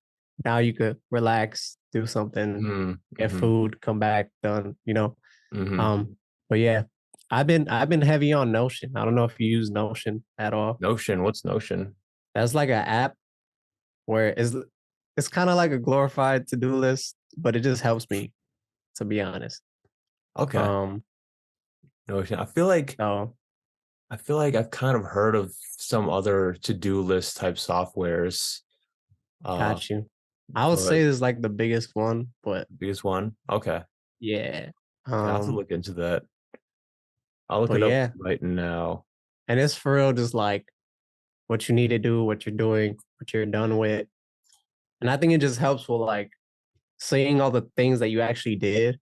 Now you could relax, do something, Mm, get mhm, food, come back, done. mhm. Um, but yeah, I've been heavy on Notion. I don't know if you use Notion at all. Notion. What's Notion? That's like an app where it's kind of like a glorified to-do list, but it just helps me, to be honest. Okay. Um, Notion. so I feel like I've kind of heard of some other to-do list type softwares. Uh, got you. I would but say this is like the biggest one, but biggest one. Okay. yeah. I have to Um, look into that. I'll look but it up yeah, right now. and it's for real, just like what you need to do, what you're doing, what you're done with. And I think it just helps with like seeing all the things that you actually did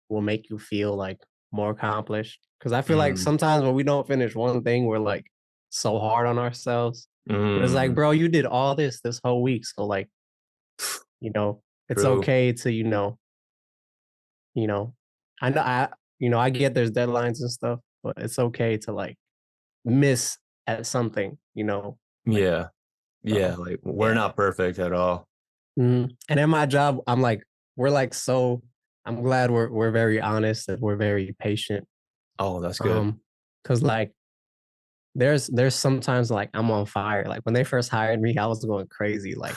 will make you feel like more accomplished. Cause I feel like Mm, sometimes when we don't finish one thing, we're like so hard on ourselves. But it's like, mm, bro, you did all this whole week. So like, it's true. okay to, you know, I know I get there's deadlines and stuff, but it's okay to like miss at something, like Yeah. Yeah. so Like we're yeah. not perfect at all. And in my job, I'm like, we're like so I'm glad we're very honest and we're very patient. Oh, that's good. Um, because like there's sometimes like I'm on fire. Like when they first hired me, I was going crazy. Like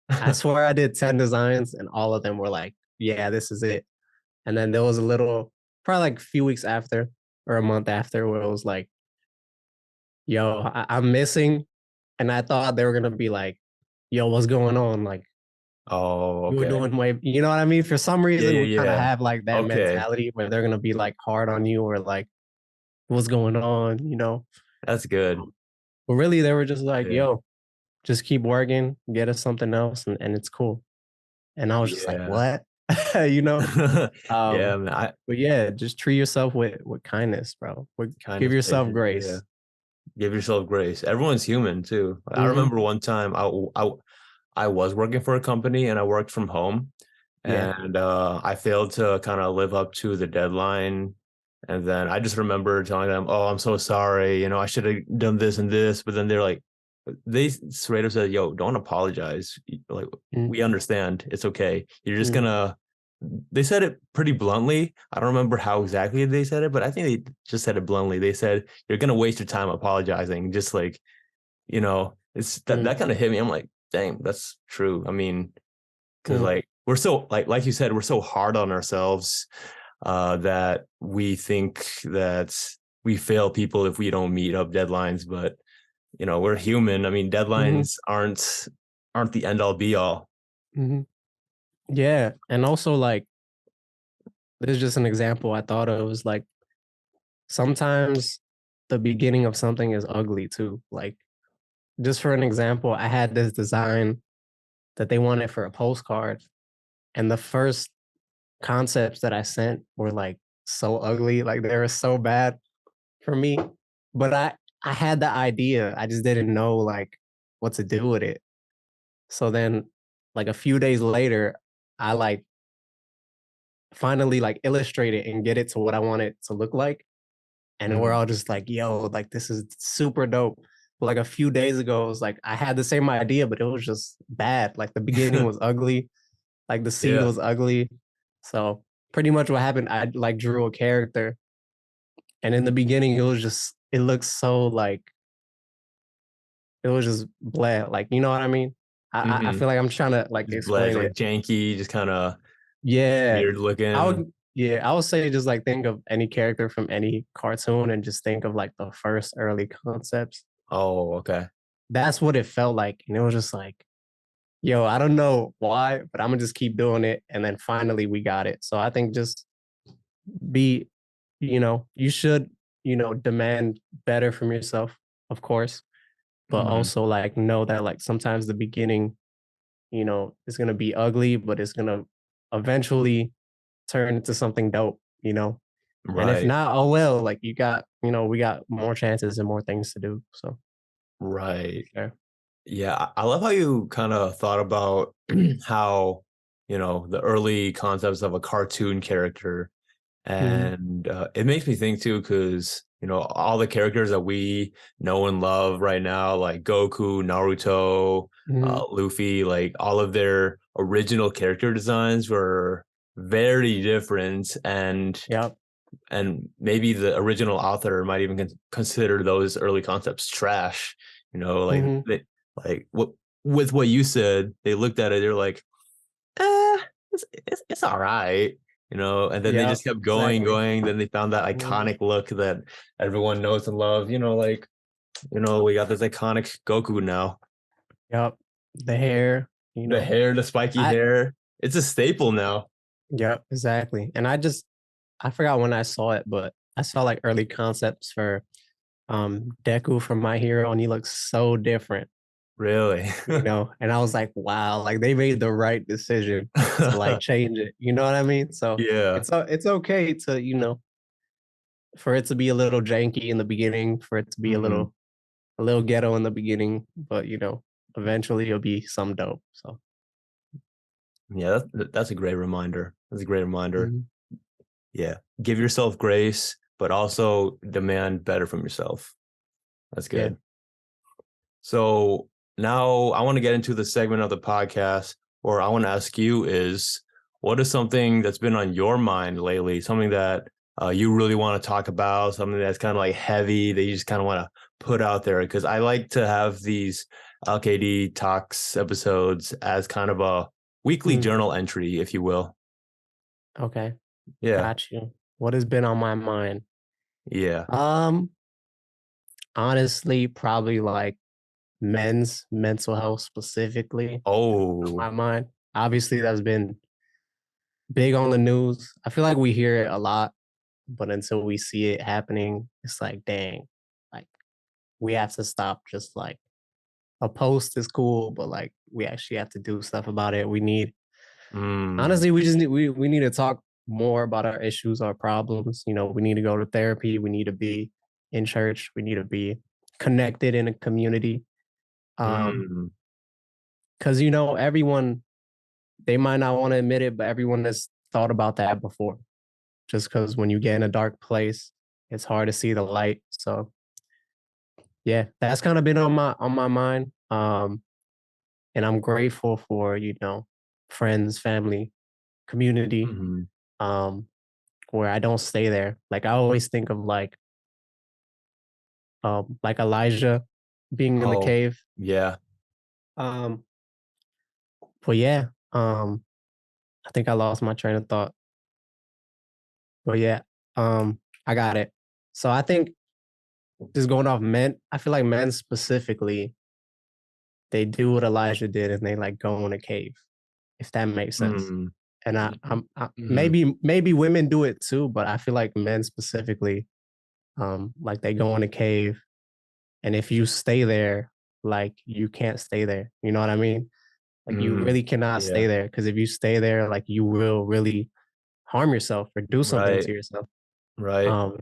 I swear I did 10 designs and all of them were like, yeah, this is it. And then there was a little, probably like a few weeks after or a month after where it was like, yo, I'm missing. And I thought they were gonna be like, yo, what's going on? Like Oh, you were okay. doing way, you know what I mean? For some Yeah, reason, yeah, we kind of yeah. have like that Okay. mentality where they're gonna be like hard on you or like, what's going on? That's good. Um, But really, they were just like, Yeah. yo, just keep working, get us something else, and it's cool. And I was just like, Yeah. what? you know? Yeah, Um, man. I but yeah, just treat yourself with kindness, bro. kind Give of yourself patient. Yeah. grace. Give yourself grace. Everyone's human too. I Hmm. remember one time I was working for a company and I worked from home Yeah. and I failed to kind of live up to the deadline. And then I just remember telling them, "Oh, I'm so sorry. I should have done this and this." But then they're like, they straight up said, "Yo, don't apologize. Like, Mm-hmm. we understand. It's okay. You're just gonna." They said it pretty bluntly. I don't remember how exactly they said it, but I think they just said it bluntly. They said, "You're gonna waste your time apologizing." Just like, it's that kind of hit me. I'm like, dang, that's true. I mean, because Mm-hmm. like we're so like you said, we're so hard on ourselves that we think that we fail people if we don't meet up deadlines. But we're human. I mean, Hmm. deadlines aren't the end all be all. Hmm. Yeah. And also like this is just an example I thought of. It was like sometimes the beginning of something is ugly too. Like just for an example, I had this design that they wanted for a postcard. And the first concepts that I sent were like so ugly, like they were so bad for me. But I had the idea. I just didn't know like what to do with it. So then like a few days later, I like finally like illustrate it and get it to what I want it to look like. And we're Mhm. all just like, yo, like this is super dope. But like a few days ago, it was like I had the same idea, but it was just bad. Like the beginning was ugly, like the seed Yeah. was ugly. So pretty much what happened, I like drew a character, and in the beginning, it looks so like it was just bland. Like you know what I mean? I Hmm. feel like I'm trying to like Just explain like it. janky, just kind of Yeah, weird I looking. would. Yeah, I would say just like think of any character from any cartoon and just think of like the first early concepts. Oh, okay. That's what it felt like, and it was just like, yo, I don't know why, but I'm gonna just keep doing it, and then finally we got it. So I think just be, you should, demand better from yourself, of course, but Hmm. also like know that like sometimes the beginning, is gonna be ugly, but it's gonna eventually turn into something dope. And if Right. not, oh well, like we got more chances and more things to do. So Right. sure. Yeah, I love how you kind of thought about how, the early concepts of a cartoon character. Mm-hmm. And it makes me think too, because, all the characters that we know and love right now, like Goku, Naruto, Mm-hmm. Luffy, like all of their original character designs were very different. And Yep. and maybe the original author might even consider those early concepts trash. Like Mm-hmm. what with what you said, they looked at it, they're like, it's all right. And then they Yeah, just kept exactly. going. Then they found that Mhm. iconic look that everyone knows and loves. We got this iconic Goku now. Yep. The hair, The hair, the spiky I hair, it's a staple now. yep, exactly. And I forgot when I saw it, but I saw like early concepts for Deku from My Hero, and he looks so different, Really. and I was like, wow, like they made the right decision to like change it. You know what I mean? So Yeah. it's okay to, for it to be a little janky in the beginning, for it to be Hmm. a little ghetto in the beginning, but eventually it'll be some dope. So Yeah, that's a great reminder. That's a great reminder. mhm. Yeah. Give yourself grace, but also demand better from yourself. That's Yeah. good. So now I want to get into the segment of the podcast where I want to ask you is what is something that's been on your mind lately? Something that you really want to talk about, something that's kind of like heavy that you just kind of want to put out there? Because I like to have these LKD talks episodes as kind of a weekly Mm, journal entry, if you will. okay. Yeah. Got you. What has been on my mind? Yeah. Um, Honestly, probably like men's mental health specifically on Oh. my mind. Obviously, that's been big on the news. I feel like we hear it a lot, but until we see it happening, it's like, dang, like we have to stop. Just like a post is cool, but like we actually have to do stuff about it. Mm. Honestly, we need to talk more about our issues, our problems. We need to go to therapy. We need to be in church. We need to be connected in a community. Mm. Because everyone, they might not want to admit it, but everyone has thought about that before. Just because when you get in a dark place, it's hard to see the light. So yeah, that's kind of been on my mind. And I'm grateful for friends, family, community. Mm. Um, where I don't stay there. Like I always think of like Elijah being in the Oh, cave. yeah. Um, but yeah, I think I lost my train of thought. But yeah, I got it. So I think just going off men, I feel like men specifically, they do what Elijah did and they like go in a cave, if that makes sense. Mm. And Mm-hmm. maybe women do it too, but I feel like men specifically, like they go in a cave. And if you stay there, like you can't stay there. You know what I mean? Like you Mm. really cannot Yeah. stay there because if you stay there, like you will really harm yourself or do something Right. to yourself. Right. Um,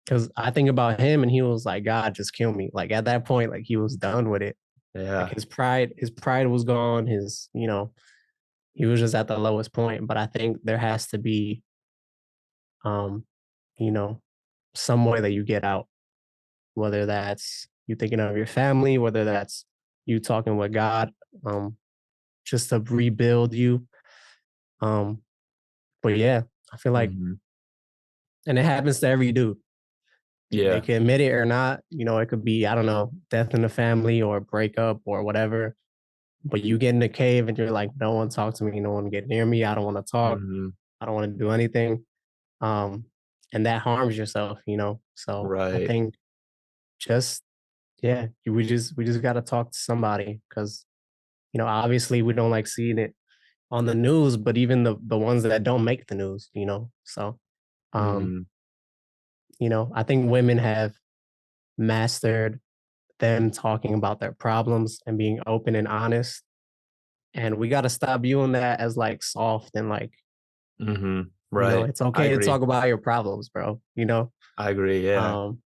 because I think about him and he was like, God, just kill me. Like at that point, like he was done with it. Like Yeah. his pride was gone. He was just at the lowest point. But I think there has to be, um, you know, some way that you get out, whether that's you thinking of your family, whether that's you talking with God, um, just to rebuild you. Um, but yeah, I feel like, Hmm. and it happens to every dude. They Yeah. can admit it or not. It could be, I don't know, death in the family or breakup or whatever. But you get in the cave and you're like, no one talk to me, no one get near me. I don't want to talk. Hmm. I don't want to do anything. Um, and that harms yourself. So I Right. think just yeah, we just gotta talk to somebody because obviously we don't like seeing it on the news, but even the ones that don't make the news. So um, Hmm. I think women have mastered them talking about their problems and being open and honest. And we gotta stop viewing that as like soft and like, Hmm. Right. it's I okay to agree. talk about your problems, bro. I agree. Yeah. Um,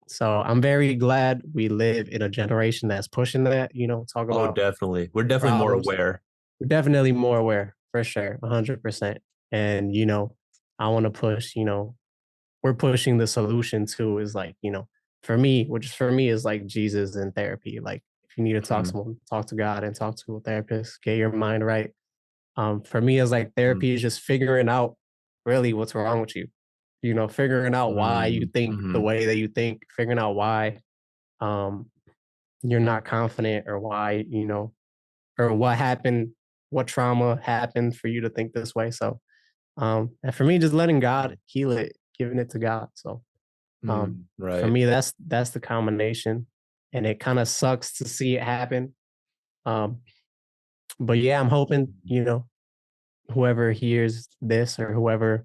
so I'm very glad we live in a generation that's pushing that, talk Oh, about definitely. We're definitely more problems. aware. We're definitely more aware for sure, 100%. And I want to push. We're pushing the solution too. Is like for me, which for me is like Jesus in therapy. Like if you need to talk to Hmm. someone, talk to God and talk to a therapist. Get your mind right. For me, is like Hmm. therapy is just figuring out really what's wrong with you. figuring out why you think the Mm-hmm. way that you think, figuring out why um you're not confident, or why, or what happened, what trauma happened for you to think this way. So and for me, just letting God heal it, giving it to God. So for Right. me, that's the combination. And it kind of sucks to see it happen. Um, but yeah, I'm hoping, whoever hears this, or whoever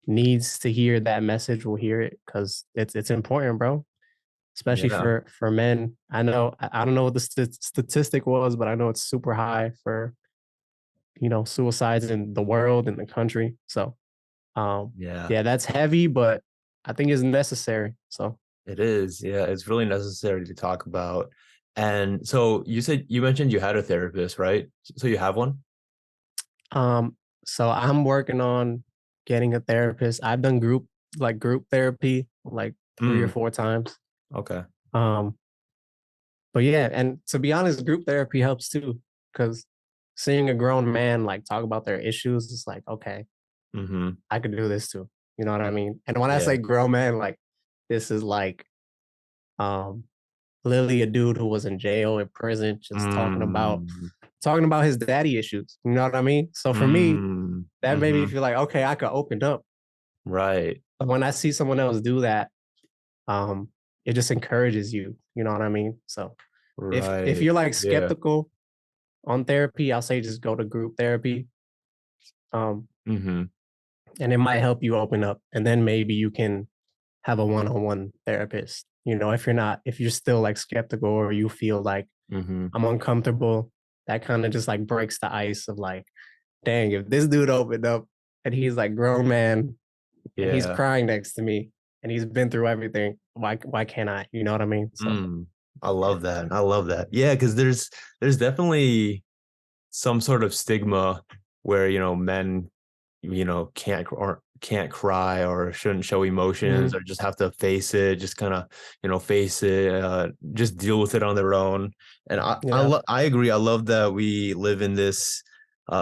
needs to hear that message, will hear it, because it's important, bro. Especially Yeah. for men. I know, I don't know what the statistic was, but I know it's super high for suicides in the world, in the country. So Yeah. yeah, that's heavy, but I think it's necessary. So It is. Yeah. It's really necessary to talk about. And so you mentioned you had a therapist, right? So you have one? um so I'm working on getting a therapist. I've done group therapy like 3 or 4 times. Okay. Um but yeah, and to be honest, group therapy helps too, because seeing a grown man like talk about their issues, it's like, okay, Mm-hmm. I could do this too. You know what I mean? And when I Yeah. say grown man, like, this is like um literally a dude who was in jail, in prison, just Mm. talking about his daddy issues. You know what I mean? So for me, Mm. that made me Mm-hmm. feel like, okay, I could open up. Right. But when I see someone else do that, um, it just encourages you. You know what I mean? So if Right. you're like Yeah. skeptical on therapy, I'll say just go to group therapy. Um, Mm-hmm. and it might help you open up. And then maybe you can have a one-on-one therapist. If you're still like skeptical, or you feel like Mm-hmm. I'm uncomfortable, that kind of just like breaks the ice of like, dang, if this dude opened up and he's like grown man and he's Yeah. crying next to me and he's been through everything, why can't I? You know what I mean? So Mm. I love that. I love that. Yeah, because there's definitely some sort of stigma where, men, can't cry or shouldn't show emotions, mhm, or just have to face it, just kind of, face it, just deal with it on their own. And yeah. I agree. I love that we live in this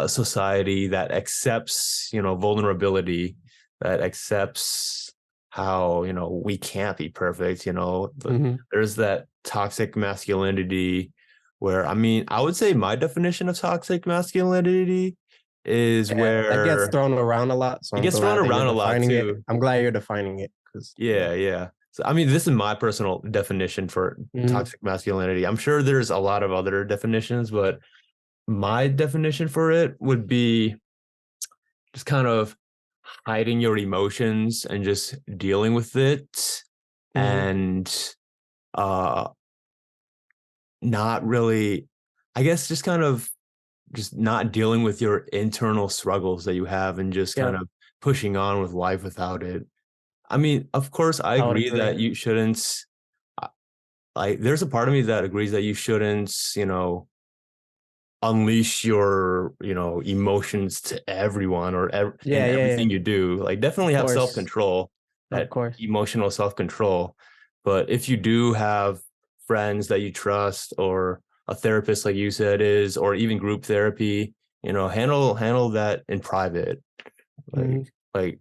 society that accepts, vulnerability, that accepts how, we can't be perfect, but Mhm. there's that toxic masculinity where, I mean, I would say my definition of toxic masculinity is Yeah, that gets where thrown around a lot. So it I'm gets thrown glad that you're around a lot defining it. too. I'm glad you're defining it, because yeah. Yeah, yeah. So I mean, this is my personal definition for Mhm. toxic masculinity. I'm sure there's a lot of other definitions, but my definition for it would be just kind of hiding your emotions and just dealing with it, Mhm. and uh not really, I guess, just kind of just not dealing with your internal struggles that you have, and just kind Yep, of pushing on with life without it. I mean, of course, I I would agree agree. that you shouldn't, uh, like, there's a part of me that agrees that you shouldn't, unleash your, emotions to everyone, or in Yeah, yeah, yeah. everything you do. Like, definitely Of have course. self-control, Of that course. emotional self-control. But if you do have friends that you trust, or a therapist, like you said, or even group therapy, handle that in private. Like, Mhm. like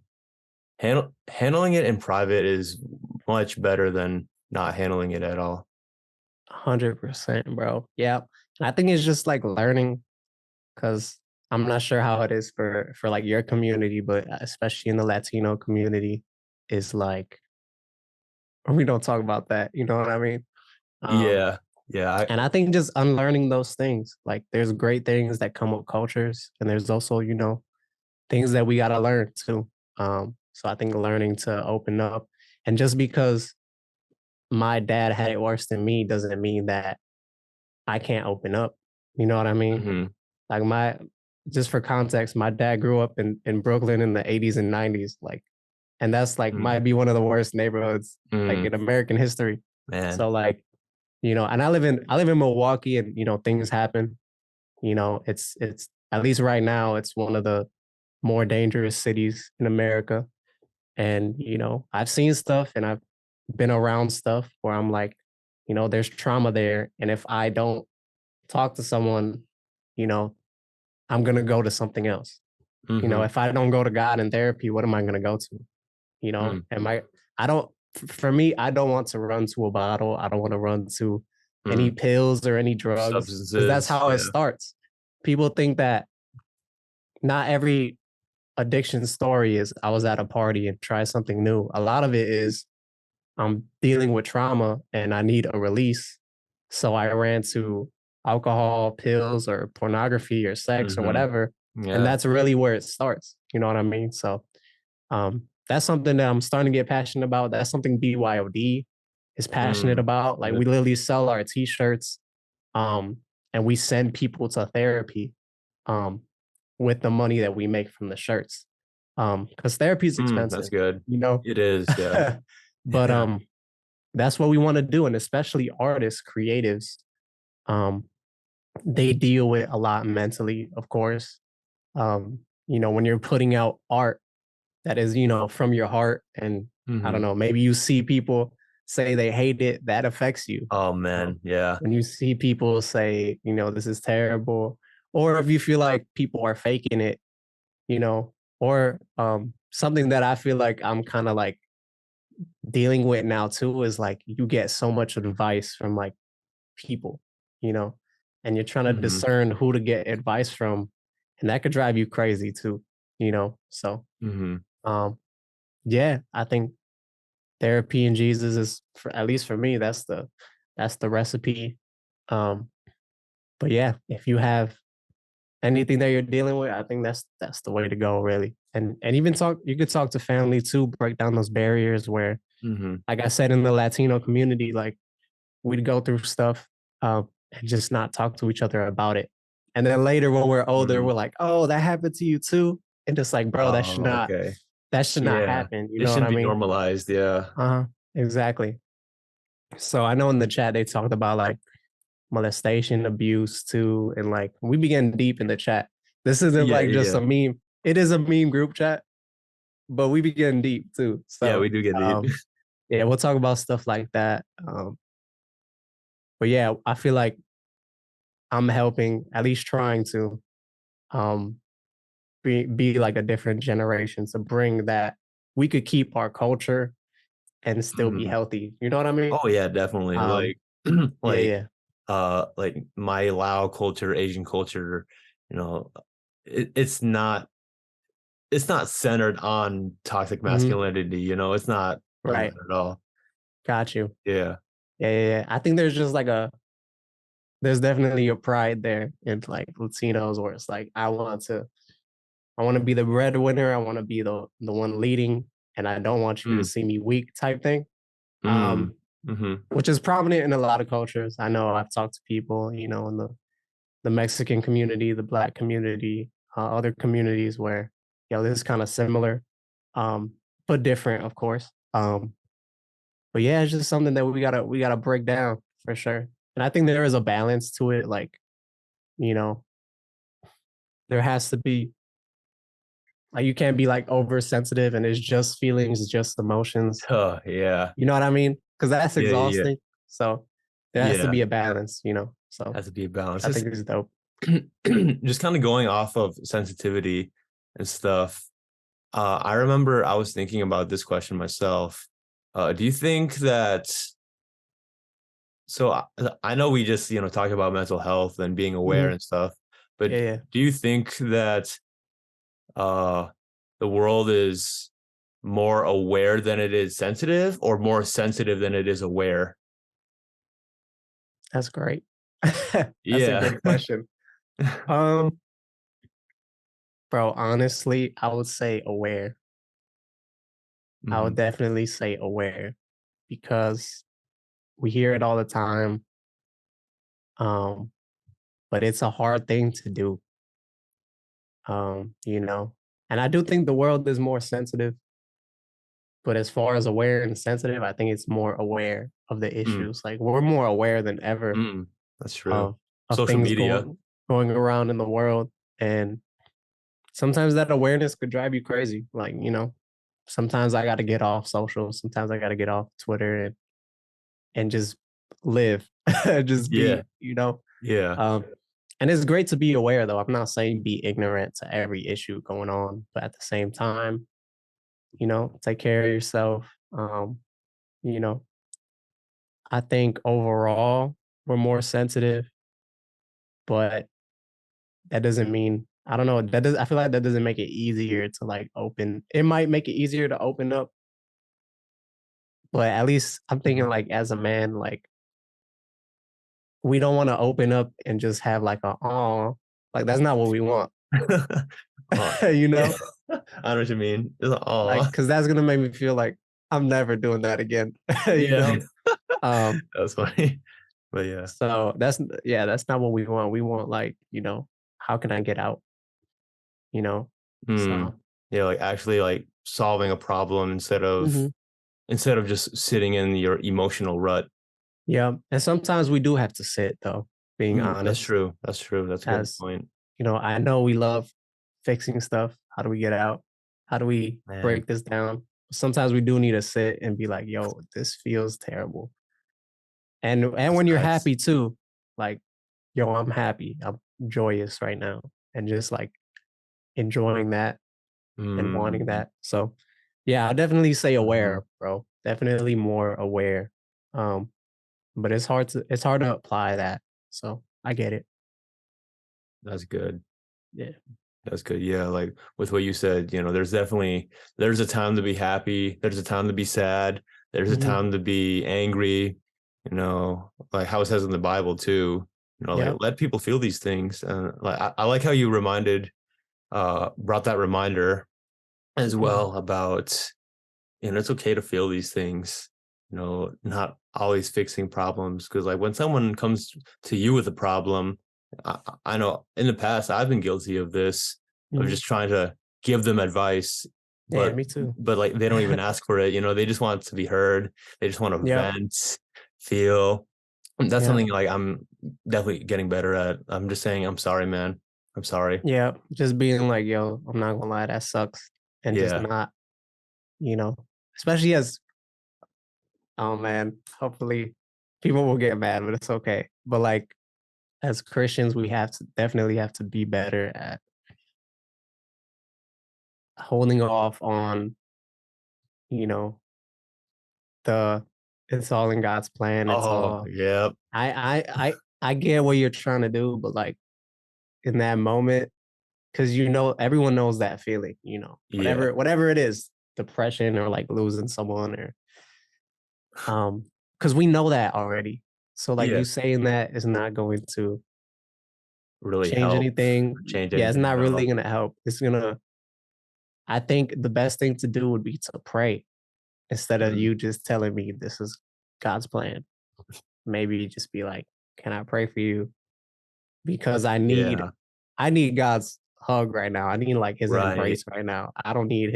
handling it in private is much better than not handling it at all. 100%, bro. Yeah. And I think it's just like learning, because I'm not sure how it is for like your community, but especially in the Latino community, is like we don't talk about that. You know what I mean? Um, Yeah, yeah, and I think just unlearning those things, like there's great things that come with cultures, and there's also, things that we gotta learn too. So I think learning to open up, and just because my dad had it worse than me doesn't mean that I can't open up. You know what I mean? hmm Like just for context, my dad grew up in Brooklyn in the 80s and 90s, like, and that's like hmm might be one of the worst neighborhoods like mm, in American history. man. So like, and I live in Milwaukee, and things happen. It's at least right now it's one of the more dangerous cities in America. And I've seen stuff, and I've been around stuff where I'm like, there's trauma there, and if I don't talk to someone, you know, I'm gonna go to something else. hmm If I don't go to God in therapy, what am I gonna go to? you know, Mm. and I don't, for me, I don't want to run to a bottle. I don't want to run to any Mm. pills or any drugs because that's Substances. how it Yeah. starts. People think that not every addiction story is I was at a party and tried something new. A lot of it is I'm dealing with trauma and I need a release. So I ran to alcohol, pills, or pornography or sex or Mm-hmm. whatever. And Yeah. that's really where it starts. You know what I mean? So that's something that I'm starting to get passionate about. That's something BYOD is passionate Mm. about. Like we literally sell our t-shirts um, and we send people to therapy um, with the money that we make from the shirts. Because therapy is That's expensive, good. you know. It is. Yeah. But Yeah. that's what we want to do, and especially artists, creatives. Um, they deal with a lot mentally, of course. You know, when you're putting out art that is, you know, from your heart, and I don't Mm-hmm. know, maybe you see people say they hate it, that affects you. Oh Um, man. Yeah. when you see people say, you know, this is terrible, or if you feel like people are faking it, you know, or something that I feel like I'm kind of like dealing with now too is like you get so much advice from like people, you know, and you're trying to Mm-hmm. discern who to get advice from, and that could drive you crazy too, you know. So, Mm-hmm. um, yeah, I think therapy and Jesus is, for at least for me, that's the recipe. Um, but yeah, if you have anything that you're dealing with, I think that's the way to go, really. And even talk, you could talk to family too, break down those barriers where, Mm-hmm. like I said, in the Latino community, like we'd go through stuff and just not talk to each other about it. And then later when we're older, Mm-hmm. we're like, oh, that happened to you too. And just like, bro, Oh, okay. that should not Yeah. happen. You It know what shouldn't I be mean? normalized. Yeah. Uh-huh. Exactly. So I know in the chat they talked about like molestation, abuse too. And like we began deep in the chat. This isn't Yeah. like just Yeah. a meme. It is a meme group chat, but we begin deep too. Yeah. We So do get deep. yeah, we'll talk about stuff like that. But yeah, I feel like I'm helping, at least trying to, um, be like a different generation to bring that we could keep our culture and still be Mhm. healthy. You know what I mean? Oh yeah, definitely. Um, Like yeah, like yeah. like my Lao culture, Asian culture, you know, it's not centered on toxic Hmm. masculinity, you know, it's not on Right. that at all. Got you. Yeah. Yeah, yeah, yeah. I think there's just like there's definitely a pride there in like Latinos where it's like I want to be the breadwinner. I want to be the one leading, and I don't want you to Mm, see me weak type thing. mm, mm-hmm, Which is prominent in a lot of cultures. I know I've talked to people, you know, in the Mexican community, the Black community, other communities where, you know, this is kind of similar, um, but different, of course. But yeah, it's just something that we gotta break down for sure. And I think there is a balance to it. Like, you know, there has to be like you can't be like oversensitive and it's just feelings, just emotions. oh yeah, You know what I mean? Because that's yeah, yeah, exhausting. So there has to yeah. be a balance, you know. So Has to be a balance. I think it's dope. Just kind of going off of sensitivity and stuff. I remember I was thinking about this question myself. Do you think that so I know we just, you know, talk about mental health and being aware Mhm. and stuff, but Yeah, yeah. do you think that uh the world is more aware than it is sensitive or more sensitive than it is aware? That's great. That's a Yeah. great question. Um, bro, honestly, I would say aware. I would Hmm. definitely say aware because we hear it all the time. Um, but it's a hard thing to do. You know. And I do think the world is more sensitive, but as far as aware and sensitive, I think it's more aware of the Mm, issues. Like we're more aware than ever mm, that's true. of Social things media. going around in the world. And sometimes that awareness could drive you crazy. Like, you know, sometimes I gotta get off social, sometimes I gotta get off Twitter and just live, just Yeah. be, you know. Yeah. Um, and it's great to be aware though. I'm not saying be ignorant to every issue going on, but at the same time, take care of yourself. You know, I think overall we're more sensitive, but that doesn't mean I don't know. That does I feel like that doesn't make it easier to like open. It might make it easier to open up, but at least I'm thinking like as a man, like we don't want to open up and just have like a oh, like that's not what we want. Oh, you yeah. know, I know what you mean. It's like, like oh, because that's gonna make me feel like I'm never doing that again. you yeah. know, um, That's funny. But yeah. so that's not what we want. We want like how can I get out? You know, Hmm. so Yeah, like actually like solving a problem mhm. instead of just sitting in your emotional rut. Yeah, and sometimes we do have to sit though. Being That's honest, true. That's true. That's a good as point. I know we love fixing stuff. How do we get out? How do we Man, break this down? Sometimes we do need to sit and be like, "Yo, this feels terrible." And that's when you're facts. happy too, like, "Yo, I'm happy. I'm joyous right now," and just like enjoying that and wanting Mm, that. So, yeah, I'll definitely say mhm. aware, bro. Definitely more aware. Um, but it's hard to apply that. So I get it. That's good. Yeah. That's good. Yeah, like with what you said, there's a time to be happy, there's a time to be sad, there's a Mhm. time to be angry, like how it says in the Bible too. Like Yep. let people feel these things. And like I like how you brought that reminder as Mhm. well about it's okay to feel these things, not always fixing problems. Because like when someone comes to you with a problem, I, I know in the past I've been guilty of this, of Mhm. just trying to give them advice, Yeah, but me too. but like they don't even ask for it. They just want to be heard. They just want to Yep. vent, feel. And that's Yep. something like I'm definitely getting better at. I'm just saying, I'm sorry, man. I'm sorry. Yep. Just being like, yo, I'm not gonna lie, that sucks. And just Yeah. not, you know, especially as oh man, hopefully people will get mad, but it's okay. But like as Christians, we have to definitely have to be better at holding off on, you know, the it's all in God's plan. It's Oh, all yeah. I get what you're trying to do, but like in that moment, because everyone knows that feeling, Yeah. whatever it is, depression or like losing someone or because we know that already. So like Yeah. you saying that is not going to Really change help anything. or change Yeah, it's anything not at really all. gonna help. I think the best thing to do would be to pray instead of Mm, you just telling me this is God's plan. Maybe just be like, can I pray for you? Because yeah, I need God's hug right now. I need like his right, embrace right now. I don't need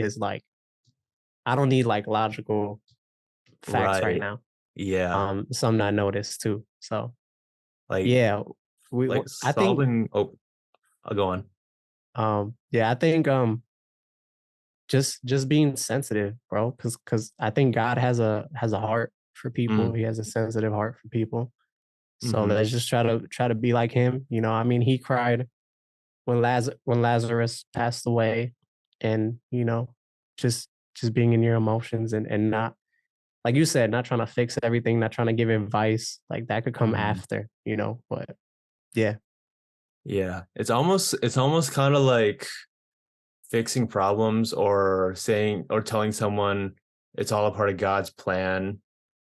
like logical facts right right. now. Yeah, Something I noticed too. So like yeah, I think solving. Oh, I'll go on. yeah, I think just being sensitive, bro, cuz I think God has a heart for people. Mm, He has a sensitive heart for people. So hmm. let's just try to be like him. I mean, he cried when Lazarus passed away, and just just being in your emotions and not like you said, not trying to fix everything, not trying to give advice. Like that could come Hmm. after, but yeah. Yeah, it's almost kind of like fixing problems or saying or telling someone it's all a part of God's plan.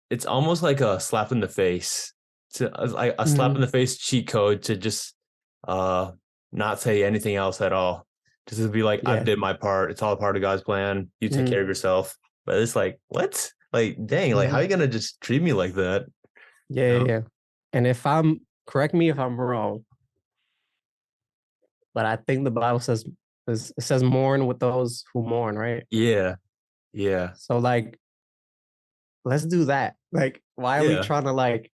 It's almost like a slap in the face, to like a slap in Mhm. the face cheat code to just uh not say anything else at all. Just to be like, I've Yeah. did my part. It's all a part of God's plan. You take care Mhm. of yourself. But it's like, what? Like, dang, like how are Mhm. you gonna just treat me like that? Yeah, You yeah, know? yeah. And if I'm correct me if I'm wrong, but I think the Bible says mourn with those who mourn, right? Yeah, yeah, So like let's do that. Like why are we yeah. trying to like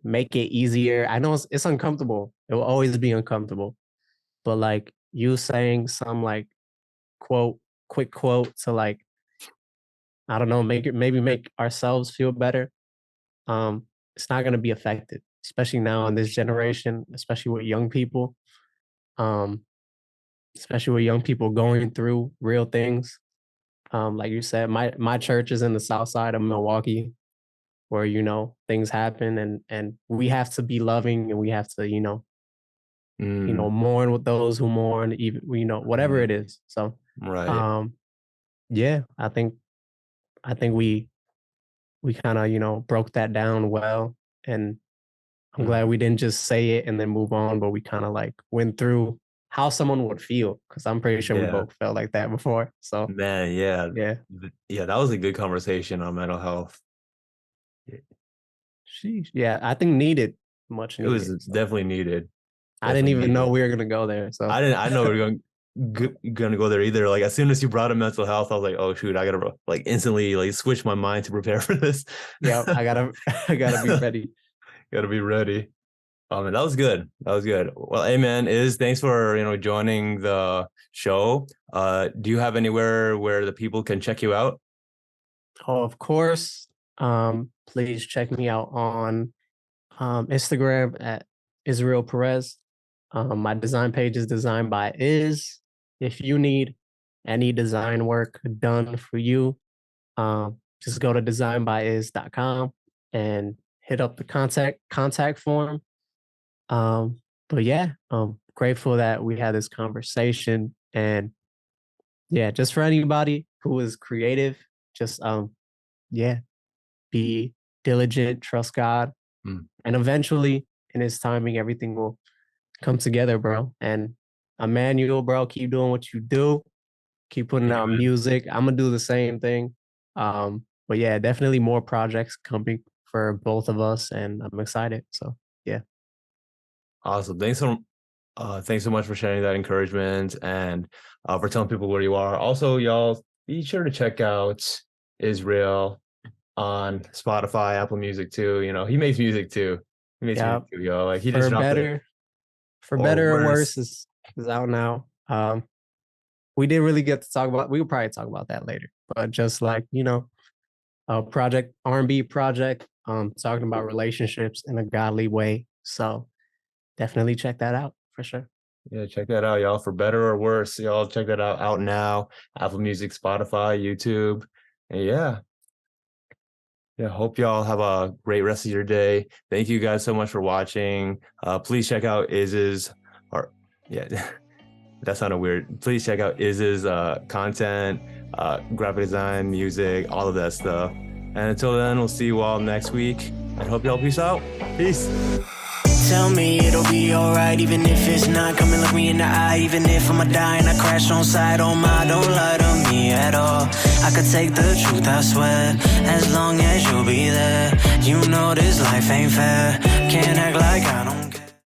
make it easier? I know it's uncomfortable. It will always be uncomfortable. But like you saying some like quote, quick quote to like, I don't know, maybe make ourselves feel better. It's not gonna be effective, especially now in this generation, especially with young people. Um, especially with young people going through real things. Like you said, my church is in the south side of Milwaukee, where things happen, and we have to be loving, and we have to mourn with those who mourn, even whatever it is. So Right. yeah, I think we kind of broke that down well, and I'm glad we didn't just say it and then move on, but we kind of like went through how someone would feel, because I'm pretty sure we both felt like that before. So Man, yeah, that was a good conversation on mental health. sheesh. Yeah, I think much It needed. was definitely needed. I didn't even know Needed. we were gonna go there. So I know we were gonna go there either. Like as soon as you brought up mental health, I was like, oh shoot, I gotta like instantly like switch my mind to prepare for this. yeah, I gotta be ready. Gotta be ready. And that was good. That was good. Well, hey man, thanks for joining the show. Do you have anywhere where the people can check you out? Oh, of course. Please check me out on Instagram at Isreal Perez. My design page is designed by Is. If you need any design work done for you, just go to designbyiz.com and hit up the contact form. But yeah, I'm grateful that we had this conversation, and yeah, just for anybody who is creative, just yeah, be diligent, trust God, and eventually in his timing, everything will come together, bro. And Emmanuel, bro, keep doing what you do. Keep putting out music. I'm gonna do the same thing. But yeah, definitely more projects coming for both of us, and I'm excited. So yeah. Awesome. Thanks so much for sharing that encouragement and for telling people where you are. Also, y'all, be sure to check out Israel on Spotify, Apple Music too. He makes music too. He makes music too, y'all. Like he just dropped For better or worse is out now. We didn't really get to talk about. We will probably talk about that later. But just like a project, R&B project, talking about relationships in a godly way. So definitely check that out for sure. Yeah, check that out, y'all. For better or worse, y'all check that out now. Apple Music, Spotify, YouTube, and yeah. Hope y'all have a great rest of your day. Thank you guys so much for watching. Please check out Iz's, that sounded weird. Please check out Iz's content, graphic design, music, all of that stuff. And until then, we'll see you all next week. And hope y'all peace out. Peace. Tell me it'll be alright, even if it's not. Come and look me in the eye, even if I'ma die and I crash on side. Oh my, don't lie to me at all. I could take the truth, I swear, as long as you'll be there. You know this life ain't fair. Can't act like I don't